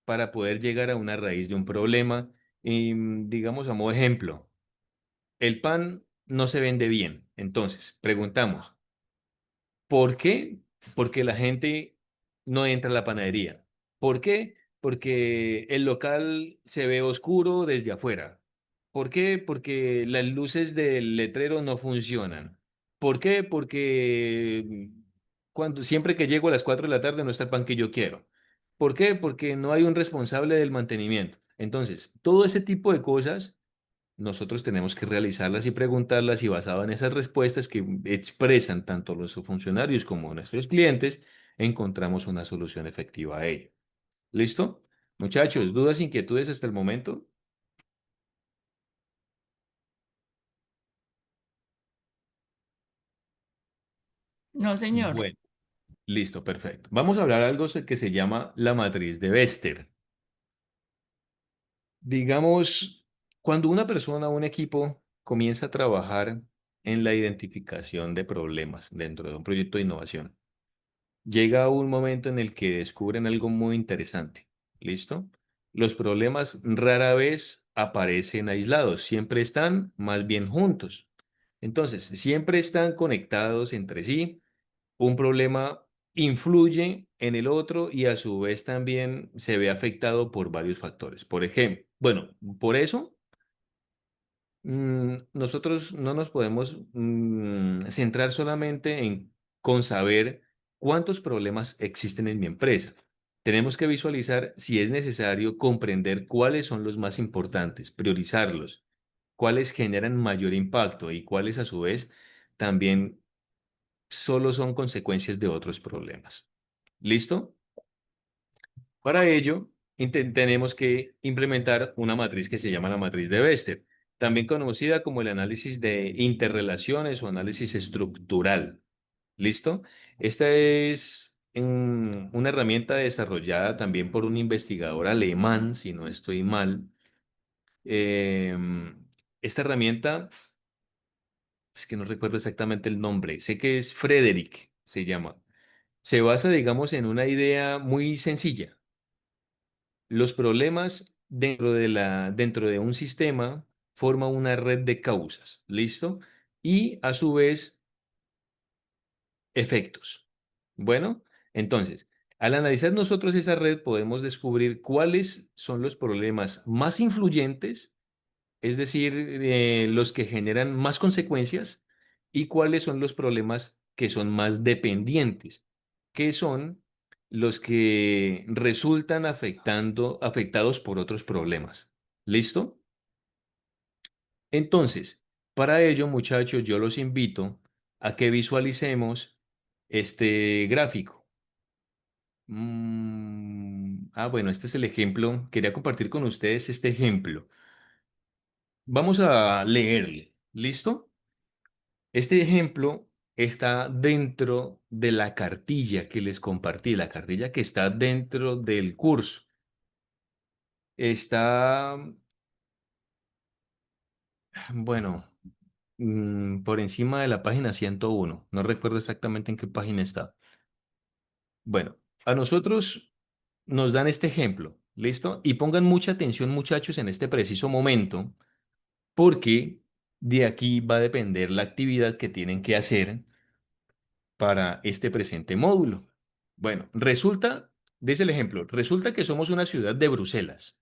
para poder llegar a una raíz de un problema. Y, digamos, a modo de ejemplo, el pan no se vende bien. Entonces, preguntamos, ¿por qué? Porque la gente no entra a la panadería. ¿Por qué? Porque el local se ve oscuro desde afuera. ¿Por qué? Porque las luces del letrero no funcionan. ¿Por qué? Porque siempre que llego a las 4 de la tarde no está el pan que yo quiero. ¿Por qué? Porque no hay un responsable del mantenimiento. Entonces, todo ese tipo de cosas nosotros tenemos que realizarlas y preguntarlas y basado en esas respuestas que expresan tanto los funcionarios como nuestros clientes, encontramos una solución efectiva a ello. ¿Listo? Muchachos, ¿dudas, inquietudes hasta el momento? No, señor. Bueno, listo, perfecto. Vamos a hablar algo que se llama la matriz de Bester. Digamos, cuando una persona o un equipo comienza a trabajar en la identificación de problemas dentro de un proyecto de innovación, llega un momento en el que descubren algo muy interesante. ¿Listo? Los problemas rara vez aparecen aislados, siempre están más bien juntos. Entonces, siempre están conectados entre sí. Un problema influye en el otro y a su vez también se ve afectado por varios factores. Por ejemplo, bueno, por eso nosotros no nos podemos centrar solamente en con saber cuántos problemas existen en mi empresa. Tenemos que visualizar si es necesario comprender cuáles son los más importantes, priorizarlos, cuáles generan mayor impacto y cuáles a su vez también solo son consecuencias de otros problemas. ¿Listo? Para ello, tenemos que implementar una matriz que se llama la matriz de Bester, también conocida como el análisis de interrelaciones o análisis estructural. ¿Listo? Esta es una herramienta desarrollada también por un investigador alemán, si no estoy mal. Esta herramienta, es que no recuerdo exactamente el nombre, sé que es Frederick, se llama. Se basa, digamos, en una idea muy sencilla. Los problemas dentro de un sistema forman una red de causas, ¿listo? Y a su vez, efectos. Bueno, entonces, al analizar nosotros esa red, podemos descubrir cuáles son los problemas más influyentes, es decir, los que generan más consecuencias, y cuáles son los problemas que son más dependientes, que son los que resultan afectados por otros problemas. ¿Listo? Entonces, para ello, muchachos, yo los invito a que visualicemos este gráfico. Bueno, este es el ejemplo. Quería compartir con ustedes este ejemplo. Vamos a leerle. ¿Listo? Este ejemplo está dentro de la cartilla que les compartí, la cartilla que está dentro del curso. Está, bueno, por encima de la página 101. No recuerdo exactamente en qué página está. Bueno, a nosotros nos dan este ejemplo, ¿listo? Y pongan mucha atención, muchachos, en este preciso momento, porque de aquí va a depender la actividad que tienen que hacer para este presente módulo. Bueno, dice el ejemplo, resulta que somos una ciudad de Bruselas.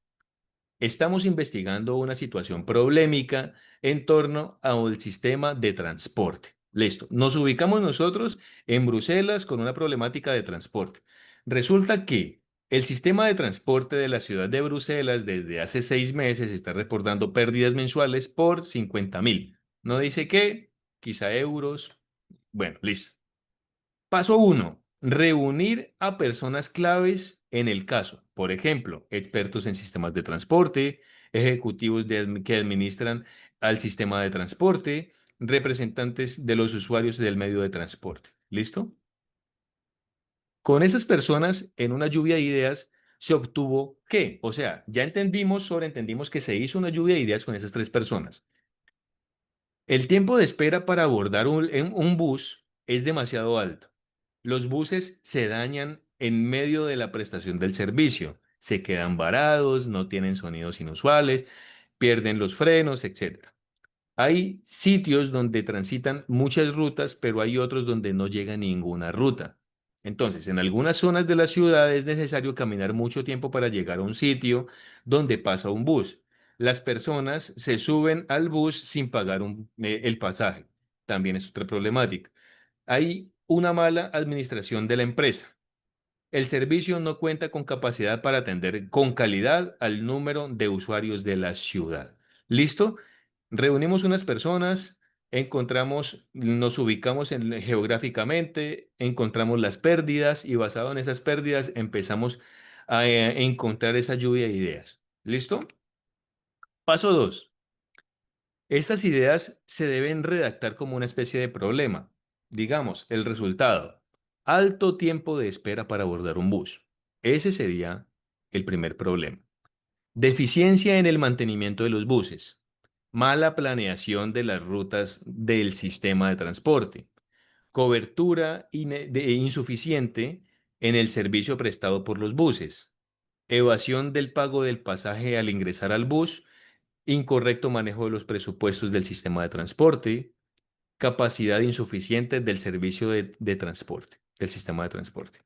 Estamos investigando una situación problemática en torno al sistema de transporte. Listo. Nos ubicamos nosotros en Bruselas con una problemática de transporte. Resulta que el sistema de transporte de la ciudad de Bruselas desde hace 6 meses está reportando pérdidas mensuales por 50.000. No dice qué, quizá euros. Bueno, listo. Paso 1. Reunir a personas claves en el caso. Por ejemplo, expertos en sistemas de transporte, ejecutivos que administran al sistema de transporte, representantes de los usuarios del medio de transporte. ¿Listo? Con esas personas, en una lluvia de ideas, se obtuvo ¿qué? O sea, ya sobreentendimos que se hizo una lluvia de ideas con esas tres personas. El tiempo de espera para abordar un bus es demasiado alto. Los buses se dañan en medio de la prestación del servicio. Se quedan varados, no tienen sonidos inusuales, pierden los frenos, etc. Hay sitios donde transitan muchas rutas, pero hay otros donde no llega ninguna ruta. Entonces, en algunas zonas de la ciudad es necesario caminar mucho tiempo para llegar a un sitio donde pasa un bus. Las personas se suben al bus sin pagar el pasaje. También es otra problemática. Hay una mala administración de la empresa. El servicio no cuenta con capacidad para atender con calidad al número de usuarios de la ciudad. ¿Listo? Reunimos unas personas, nos ubicamos geográficamente, encontramos las pérdidas y basado en esas pérdidas empezamos a encontrar esa lluvia de ideas. ¿Listo? Paso 2. Estas ideas se deben redactar como una especie de problema. Digamos, el resultado. Alto tiempo de espera para abordar un bus. Ese sería el primer problema. Deficiencia en el mantenimiento de los buses. Mala planeación de las rutas del sistema de transporte. Cobertura insuficiente en el servicio prestado por los buses. Evasión del pago del pasaje al ingresar al bus. Incorrecto manejo de los presupuestos del sistema de transporte. Capacidad insuficiente del servicio de transporte, del sistema de transporte.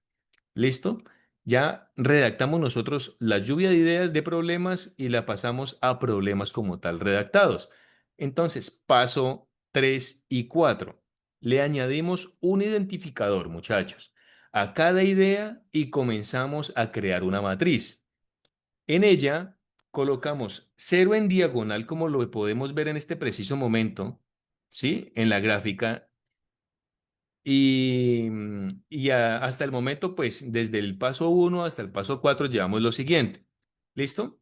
¿Listo? Ya redactamos nosotros la lluvia de ideas de problemas y la pasamos a problemas como tal redactados. Entonces, paso 3 y 4. Le añadimos un identificador, muchachos, a cada idea y comenzamos a crear una matriz. En ella colocamos 0 en diagonal, como lo podemos ver en este preciso momento, ¿sí? En la gráfica. Hasta el momento, pues desde el paso 1 hasta el paso 4 llevamos lo siguiente. ¿Listo?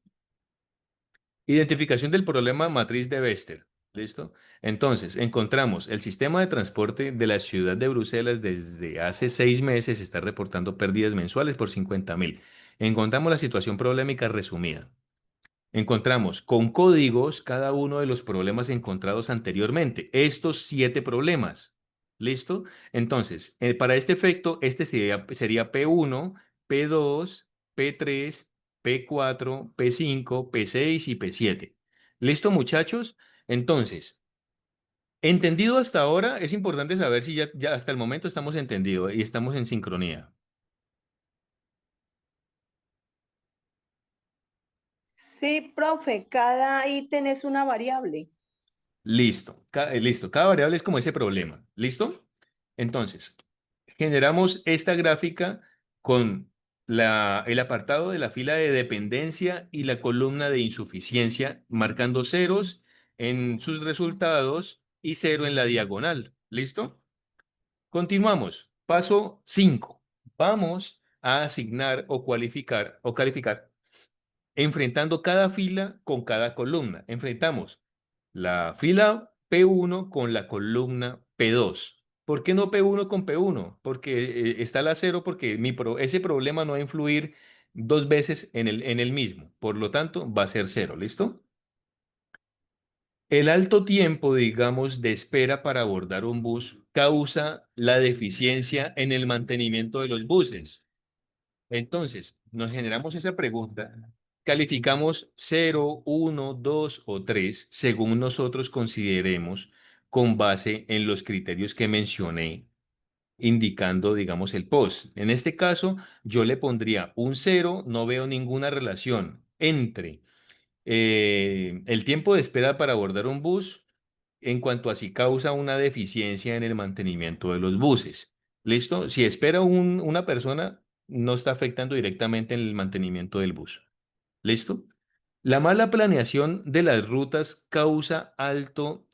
Identificación del problema matriz de Bester. ¿Listo? Entonces, encontramos el sistema de transporte de la ciudad de Bruselas desde hace 6 meses está reportando pérdidas mensuales por 50.000. Encontramos la situación problemática resumida. Encontramos con códigos cada uno de los problemas encontrados anteriormente. Estos 7 problemas. ¿Listo? Entonces, para este efecto, este sería P1, P2, P3, P4, P5, P6 y P7. ¿Listo, muchachos? Entonces, entendido hasta ahora, es importante saber si ya hasta el momento estamos entendidos y estamos en sincronía. Sí, profe, cada ítem es una variable. Listo. Listo. Cada variable es como ese problema. ¿Listo? Entonces, generamos esta gráfica con el apartado de la fila de dependencia y la columna de insuficiencia, marcando ceros en sus resultados y 0 en la diagonal. ¿Listo? Continuamos. Paso 5. Vamos a asignar o calificar enfrentando cada fila con cada columna. Enfrentamos la fila P1 con la columna P2. ¿Por qué no P1 con P1? Porque está la 0 porque ese problema no va a influir 2 veces en el mismo. Por lo tanto, va a ser 0. ¿Listo? El alto tiempo, digamos, de espera para abordar un bus causa la deficiencia en el mantenimiento de los buses. Entonces, nos generamos esa pregunta, calificamos 0, 1, 2 o 3 según nosotros consideremos con base en los criterios que mencioné, indicando, digamos, el post. En este caso, yo le pondría un 0, no veo ninguna relación entre el tiempo de espera para abordar un bus en cuanto a si causa una deficiencia en el mantenimiento de los buses. ¿Listo? Si espera una persona, no está afectando directamente en el mantenimiento del bus. ¿Listo? La mala planeación de las rutas causa alto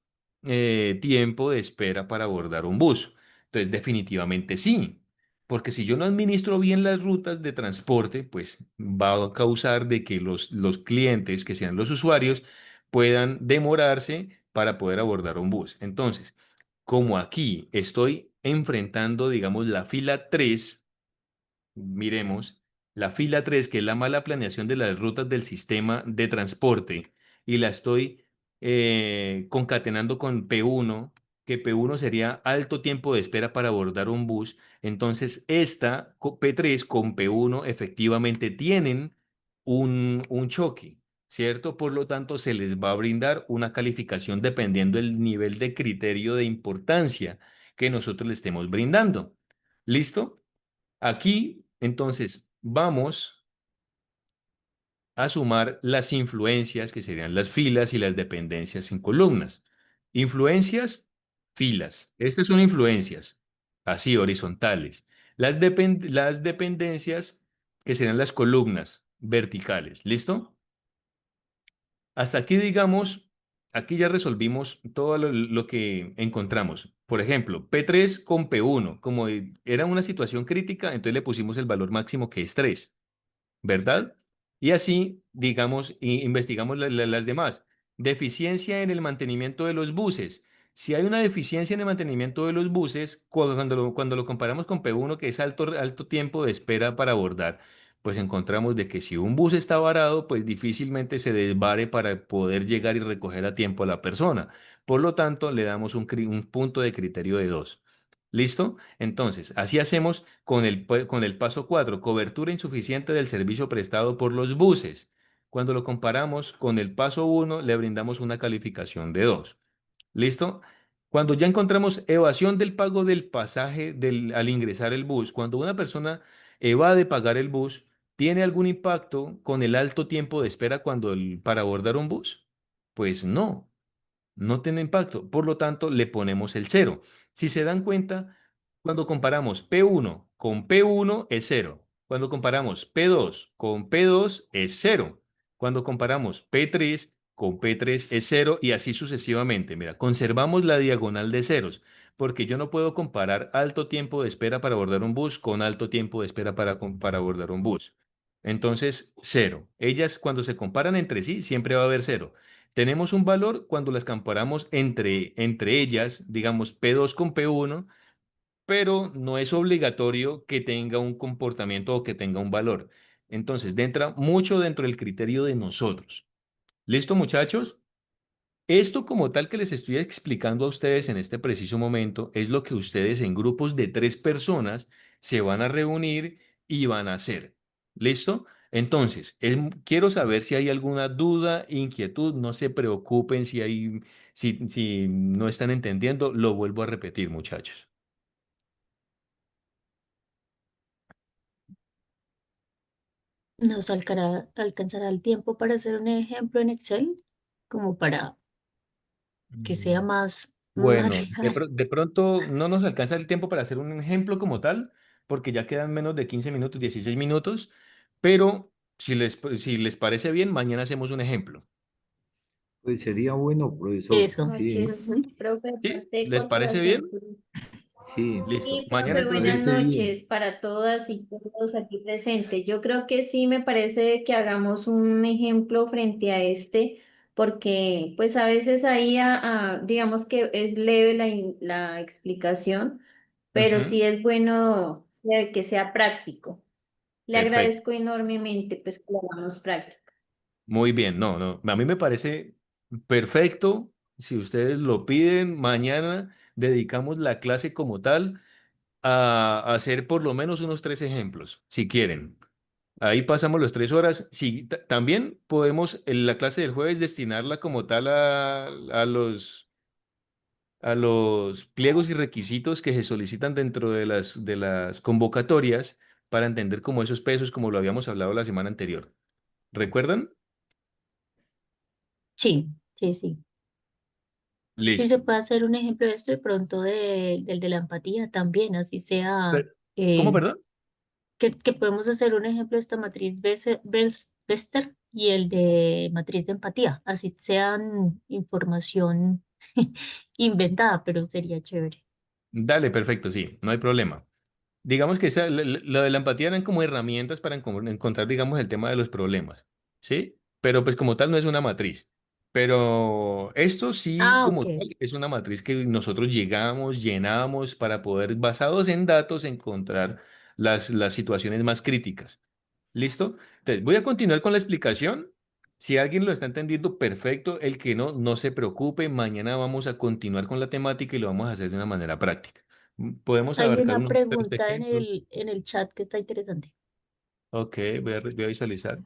tiempo de espera para abordar un bus. Entonces, definitivamente sí, porque si yo no administro bien las rutas de transporte, pues va a causar de que los clientes, que sean los usuarios, puedan demorarse para poder abordar un bus. Entonces, como aquí estoy enfrentando, digamos, la fila 3, miremos, la fila 3 que es la mala planeación de las rutas del sistema de transporte, y la estoy concatenando con P1, que P1 sería alto tiempo de espera para abordar un bus. Entonces, esta P3 con P1 efectivamente tienen un choque, ¿cierto? Por lo tanto, se les va a brindar una calificación dependiendo del nivel de criterio de importancia que nosotros le estemos brindando. ¿Listo? Aquí, entonces, vamos a sumar las influencias, que serían las filas y las dependencias en columnas. Influencias, filas. Estas son influencias, así, horizontales. Las dependencias, que serían las columnas verticales. ¿Listo? Hasta aquí, digamos, aquí ya resolvimos todo lo que encontramos. Por ejemplo, P3 con P1, como era una situación crítica, entonces le pusimos el valor máximo que es 3, ¿verdad? Y así, digamos, investigamos las demás. Deficiencia en el mantenimiento de los buses. Si hay una deficiencia en el mantenimiento de los buses, cuando lo comparamos con P1, que es alto tiempo de espera para abordar, pues encontramos de que si un bus está varado, pues difícilmente se desvare para poder llegar y recoger a tiempo a la persona. Por lo tanto, le damos un punto de criterio de 2. ¿Listo? Entonces, así hacemos con el paso 4, cobertura insuficiente del servicio prestado por los buses. Cuando lo comparamos con el paso 1, le brindamos una calificación de 2. ¿Listo? Cuando ya encontramos evasión del pago del pasaje al ingresar el bus, cuando una persona evade pagar el bus, ¿tiene algún impacto con el alto tiempo de espera para abordar un bus? Pues no tiene impacto. Por lo tanto, le ponemos el 0. Si se dan cuenta, cuando comparamos P1 con P1 es 0. Cuando comparamos P2 con P2 es 0. Cuando comparamos P3 con P3 es 0 y así sucesivamente. Mira, conservamos la diagonal de ceros porque yo no puedo comparar alto tiempo de espera para abordar un bus con alto tiempo de espera para abordar un bus. Entonces, 0. Ellas cuando se comparan entre sí siempre va a haber 0. Tenemos un valor cuando las comparamos entre ellas, digamos P2 con P1, pero no es obligatorio que tenga un comportamiento o que tenga un valor. Entonces, entra mucho dentro del criterio de nosotros. ¿Listo, muchachos? Esto como tal que les estoy explicando a ustedes en este preciso momento es lo que ustedes en grupos de 3 personas se van a reunir y van a hacer. ¿Listo? Entonces, quiero saber si hay alguna duda, inquietud, no se preocupen si no están entendiendo, lo vuelvo a repetir, muchachos. ¿Nos alcanzará el tiempo para hacer un ejemplo en Excel? Como para que sea Mm. más Bueno, manejable. de pronto no nos alcanza el tiempo para hacer un ejemplo como tal, porque ya quedan menos de 15 minutos, 16 minutos, pero si les parece bien, mañana hacemos un ejemplo. Pues sería bueno, profesor. Eso. Sí, Profe, ¿Sí? parte de ¿Les parece bien? corporación. sí, Listo. Sí, Mañana profe, me buenas entonces, parece bien. noches para todas y todos aquí presentes. Yo creo que sí me parece que hagamos un ejemplo frente a este, porque pues a veces ahí digamos que es leve la explicación, pero ujú, sí es bueno que sea práctico. Le perfecto. agradezco enormemente pues que lo hagamos práctico. Muy bien. No, no. A mí me parece perfecto. Si ustedes lo piden, mañana dedicamos la clase como tal a hacer por lo menos unos 3 ejemplos, si quieren. Ahí pasamos las 3 horas. Sí, también podemos en la clase del jueves destinarla como tal a los pliegos y requisitos que se solicitan dentro de las convocatorias para entender como esos pesos, como lo habíamos hablado la semana anterior. ¿Recuerdan? Sí, sí, sí. Sí se Listo. puede hacer un ejemplo de esto de pronto del de la empatía también, así sea, ¿Cómo, eh, perdón? que podemos hacer un ejemplo de esta matriz Bester y el de matriz de empatía, así sean información inventada, pero sería chévere. Dale, perfecto, sí, no hay problema. Digamos que lo de la empatía eran como herramientas para encontrar, digamos, el tema de los problemas, ¿sí? Pero pues como tal no es una matriz. Pero esto sí, Ah, como ok. tal, es una matriz que nosotros llegamos, llenamos para poder, basados en datos, encontrar las situaciones más críticas. ¿Listo? Entonces, voy a continuar con la explicación. Si alguien lo está entendiendo, perfecto. El que no, no se preocupe. Mañana vamos a continuar con la temática y lo vamos a hacer de una manera práctica. Podemos Hay abarcar una unos cuantos pregunta ejemplos. en el chat que está interesante. Ok, voy a visualizar.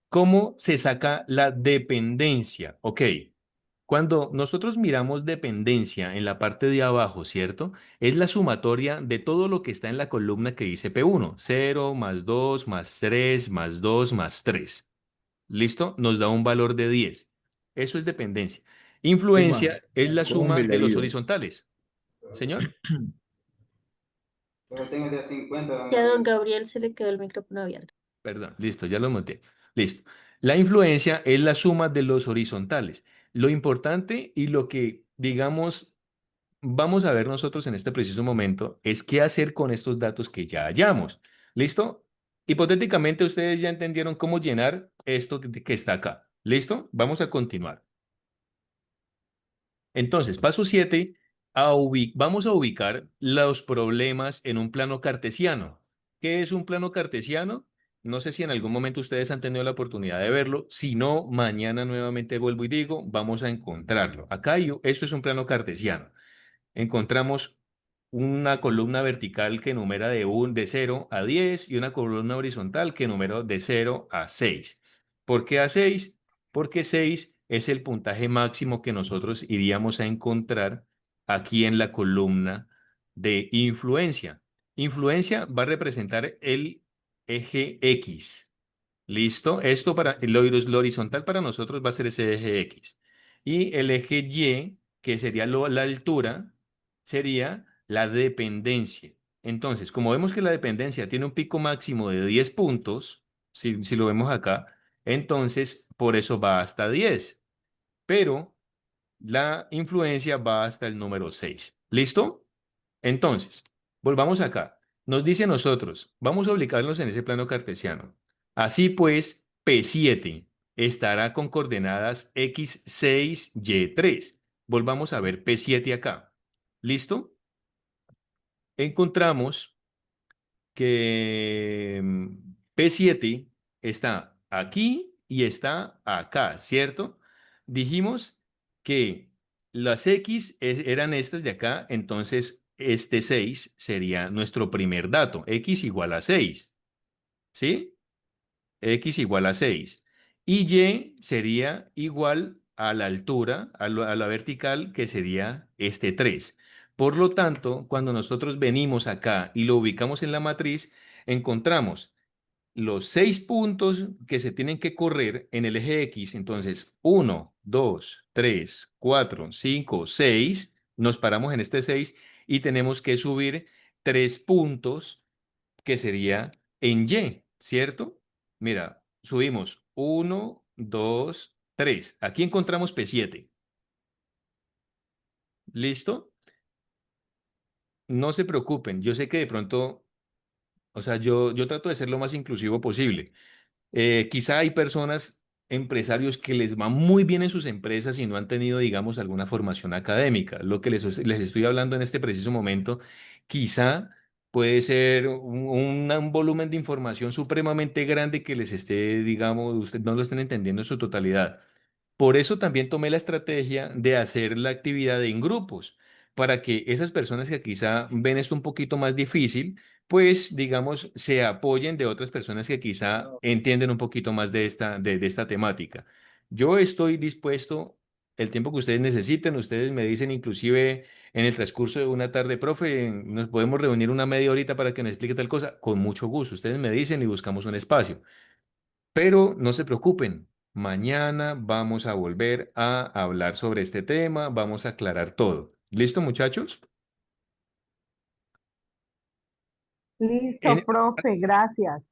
¿Cómo se saca la dependencia? Ok. Cuando nosotros miramos dependencia en la parte de abajo, ¿cierto? Es la sumatoria de todo lo que está en la columna que dice P1. 0 más 2 más 3 más 2 más 3. ¿Listo? Nos da un valor de 10. Eso es dependencia. ¿Qué Influencia más? es la ¿Cómo suma me la de los ayudas? horizontales. Señor, Pero tengo de 50, don Que a don Gabriel. Gabriel se le quedó el micrófono abierto. perdón, listo, ya lo monté. Listo. La influencia es la suma de los horizontales. Lo importante y lo que, digamos, vamos a ver nosotros en este preciso momento es qué hacer con estos datos que ya hallamos. ¿Listo? Hipotéticamente ustedes ya entendieron cómo llenar esto que está acá. ¿Listo? Vamos a continuar. Entonces, paso 7, vamos a ubicar los problemas en un plano cartesiano. ¿Qué es un plano cartesiano? No sé si en algún momento ustedes han tenido la oportunidad de verlo. Si no, mañana nuevamente vuelvo y digo, vamos a encontrarlo. Acá esto es un plano cartesiano. Encontramos una columna vertical que numera de 0 a 10 y una columna horizontal que numera de 0 a 6. ¿Por qué a 6? Porque 6 es el puntaje máximo que nosotros iríamos a encontrar aquí en la columna de influencia. Influencia va a representar el eje X. ¿Listo? Esto para lo horizontal para nosotros va a ser ese eje X. Y el eje Y, que sería la altura, sería la dependencia. Entonces, como vemos que la dependencia tiene un pico máximo de 10 puntos, si lo vemos acá, entonces por eso va hasta 10. Pero la influencia va hasta el número 6. ¿Listo? Entonces, volvamos acá. Nos dice a nosotros, vamos a ubicarnos en ese plano cartesiano. Así pues, P7 estará con coordenadas X6, Y3. Volvamos a ver P7 acá. ¿Listo? Encontramos que P7 está aquí y está acá, ¿cierto? Dijimos que las X eran estas de acá, entonces este 6 sería nuestro primer dato, X igual a 6, ¿sí? X igual a 6. Y Y sería igual a la altura, a la vertical, que sería este 3. Por lo tanto, cuando nosotros venimos acá y lo ubicamos en la matriz, encontramos los 6 puntos que se tienen que correr en el eje X. Entonces, 1, 2, 3, 4, 5, 6. Nos paramos en este 6 y tenemos que subir 3 puntos que sería en Y, ¿cierto? Mira, subimos 1, 2, 3. Aquí encontramos P7. ¿Listo? No se preocupen. Yo sé que de pronto, o sea, yo trato de ser lo más inclusivo posible. Quizá hay personas, empresarios que les va muy bien en sus empresas y no han tenido, digamos, alguna formación académica. Lo que les estoy hablando en este preciso momento, quizá puede ser un volumen de información supremamente grande que les esté, digamos, usted no lo estén entendiendo en su totalidad. Por eso también tomé la estrategia de hacer la actividad en grupos, para que esas personas que quizá ven esto un poquito más difícil, pues digamos, se apoyen de otras personas que quizá entienden un poquito más de esta temática. Yo estoy dispuesto, el tiempo que ustedes necesiten, ustedes me dicen inclusive en el transcurso de una tarde, profe, nos podemos reunir una media horita para que me explique tal cosa, con mucho gusto. Ustedes me dicen y buscamos un espacio. Pero no se preocupen, mañana vamos a volver a hablar sobre este tema, vamos a aclarar todo. ¿Listo, muchachos? Listo, En- profe, gracias. Sí,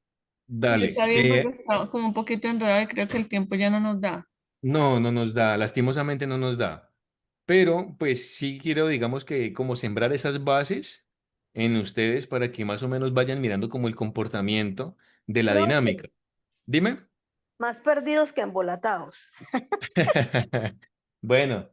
Dale. está bien porque está como un poquito enredado y creo que el tiempo ya no nos da. No, no nos da, lastimosamente no nos da. Pero pues sí quiero, digamos que como sembrar esas bases en ustedes para que más o menos vayan mirando como el comportamiento de la Profe, dinámica. Dime. Más perdidos que embolatados. Bueno,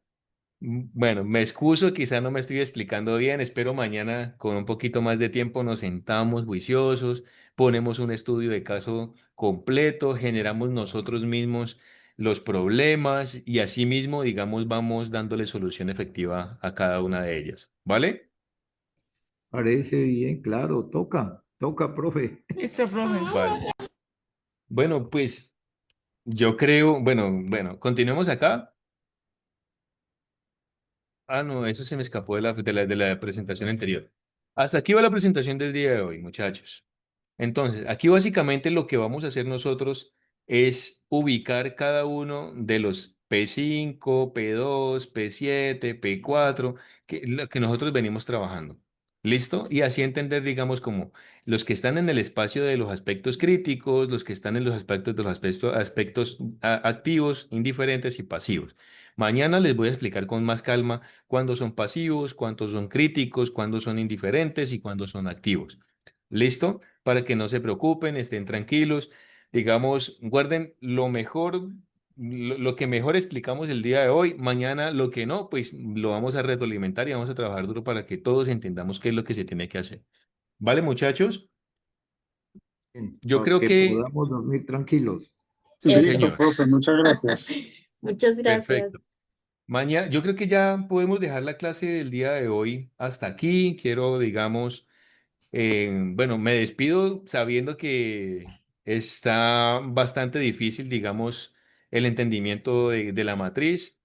bueno, me excuso, quizá no me estoy explicando bien. Espero mañana con un poquito más de tiempo nos sentamos juiciosos, ponemos un estudio de caso completo, generamos nosotros mismos los problemas y asimismo, digamos, vamos dándole solución efectiva a cada una de ellas. ¿Vale? Parece bien, claro, toca, profe. Listo, profe. Vale. Bueno, pues yo creo, bueno, continuemos acá. Ah, no, eso se me escapó de la presentación anterior. Hasta aquí va la presentación del día de hoy, muchachos. Entonces, aquí básicamente lo que vamos a hacer nosotros es ubicar cada uno de los P5, P2, P7, P4, lo que nosotros venimos trabajando. ¿Listo? Y así entender, digamos, como los que están en el espacio de los aspectos críticos, los que están en los aspectos de los aspectos activos, indiferentes y pasivos. Mañana les voy a explicar con más calma cuándo son pasivos, cuántos son críticos, cuándo son indiferentes y cuándo son activos. ¿Listo? Para que no se preocupen, estén tranquilos, digamos, guarden lo mejor, lo que mejor explicamos el día de hoy, mañana lo que no, pues lo vamos a retroalimentar y vamos a trabajar duro para que todos entendamos qué es lo que se tiene que hacer. ¿Vale, muchachos? Yo Para creo que que, podamos dormir tranquilos. sí, Eso. Listo, señor, profe, muchas gracias. Muchas gracias. perfecto. Mañana, yo creo que ya podemos dejar la clase del día de hoy hasta aquí. Quiero, digamos, bueno, me despido sabiendo que está bastante difícil, digamos, el entendimiento de la matriz.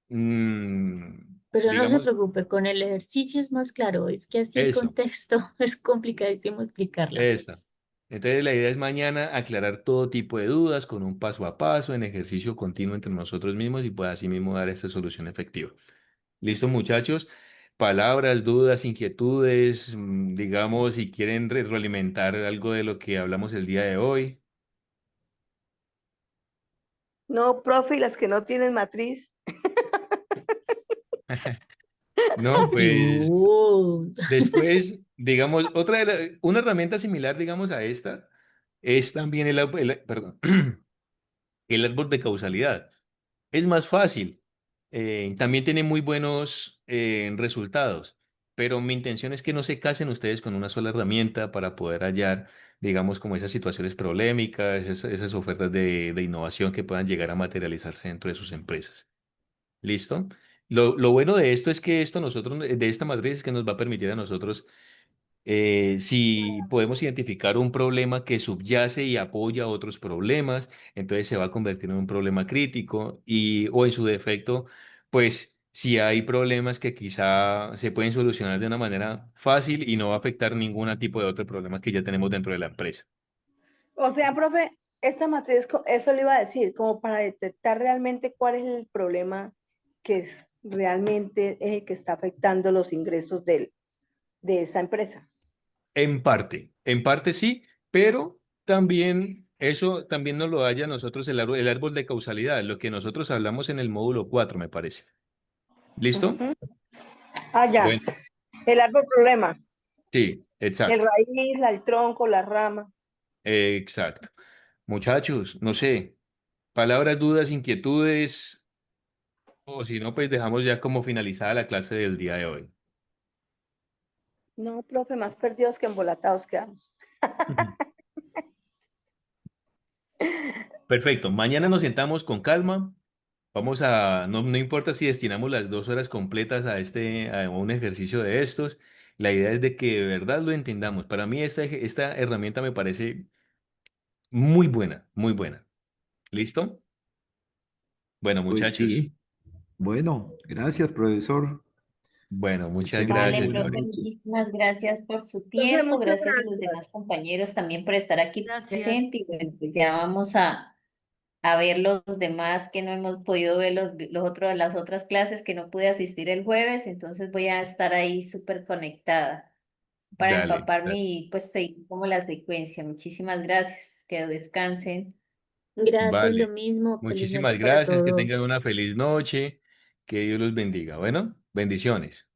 Pero no se Digamos, preocupe, con el ejercicio es más claro, es que así con eso, texto es complicadísimo explicarla. esa. Entonces, la idea es mañana aclarar todo tipo de dudas con un paso a paso en ejercicio continuo entre nosotros mismos y pues así mismo dar esta solución efectiva. ¿Listo, muchachos? Palabras, dudas, inquietudes, digamos, si quieren retroalimentar algo de lo que hablamos el día de hoy. No, profe, y las que no tienen matriz. No, pues No. después, digamos, una herramienta similar, digamos, a esta es también perdón, el árbol de causalidad. Es más fácil, también tiene muy buenos resultados, pero mi intención es que no se casen ustedes con una sola herramienta para poder hallar, digamos, como esas situaciones problemáticas, esas ofertas de innovación que puedan llegar a materializarse dentro de sus empresas. ¿Listo? Lo bueno de esto es que de esta matriz es que nos va a permitir a nosotros, si podemos identificar un problema que subyace y apoya otros problemas, entonces se va a convertir en un problema crítico o en su defecto, pues si hay problemas que quizá se pueden solucionar de una manera fácil y no va a afectar ningún tipo de otro problema que ya tenemos dentro de la empresa. O sea, profe, esta matriz, eso le iba a decir, como para detectar realmente cuál es el problema que es realmente que está afectando los ingresos de esa empresa. En parte sí, pero también eso también nos lo halla a nosotros el árbol de causalidad, lo que nosotros hablamos en el módulo 4 me parece. ¿Listo? Ujú. Ah, ya. Bueno, El árbol problema. sí, El exacto, raíz, el tronco, la rama. exacto. Muchachos, no sé, palabras, dudas, inquietudes, o si no, pues dejamos ya como finalizada la clase del día de hoy. No, profe, más perdidos que embolatados quedamos. Perfecto, mañana nos sentamos con calma. No importa si destinamos las 2 horas completas a un ejercicio de estos, la idea es de que de verdad lo entendamos. Para mí esta herramienta me parece muy buena, muy buena. ¿Listo? Bueno, Pues muchachos. sí. Bueno, gracias, profesor. Bueno, Que muchas tenga Vale, gracias, buena profe, Lore. noche. muchísimas gracias por su Profe, tiempo, muchas gracias a los gracias. demás compañeros también por estar aquí Gracias. presente y bueno, pues ya vamos a ver los demás que no hemos podido ver los otros de las otras clases que no pude asistir el jueves, entonces voy a estar ahí súper conectada para Dale, empaparme dale. y pues seguir como la secuencia. Muchísimas gracias, que descansen. Gracias, lo Vale. mismo. Feliz Muchísimas noche para gracias, que tengan todos. una feliz noche, que Dios los bendiga. Bueno, bendiciones.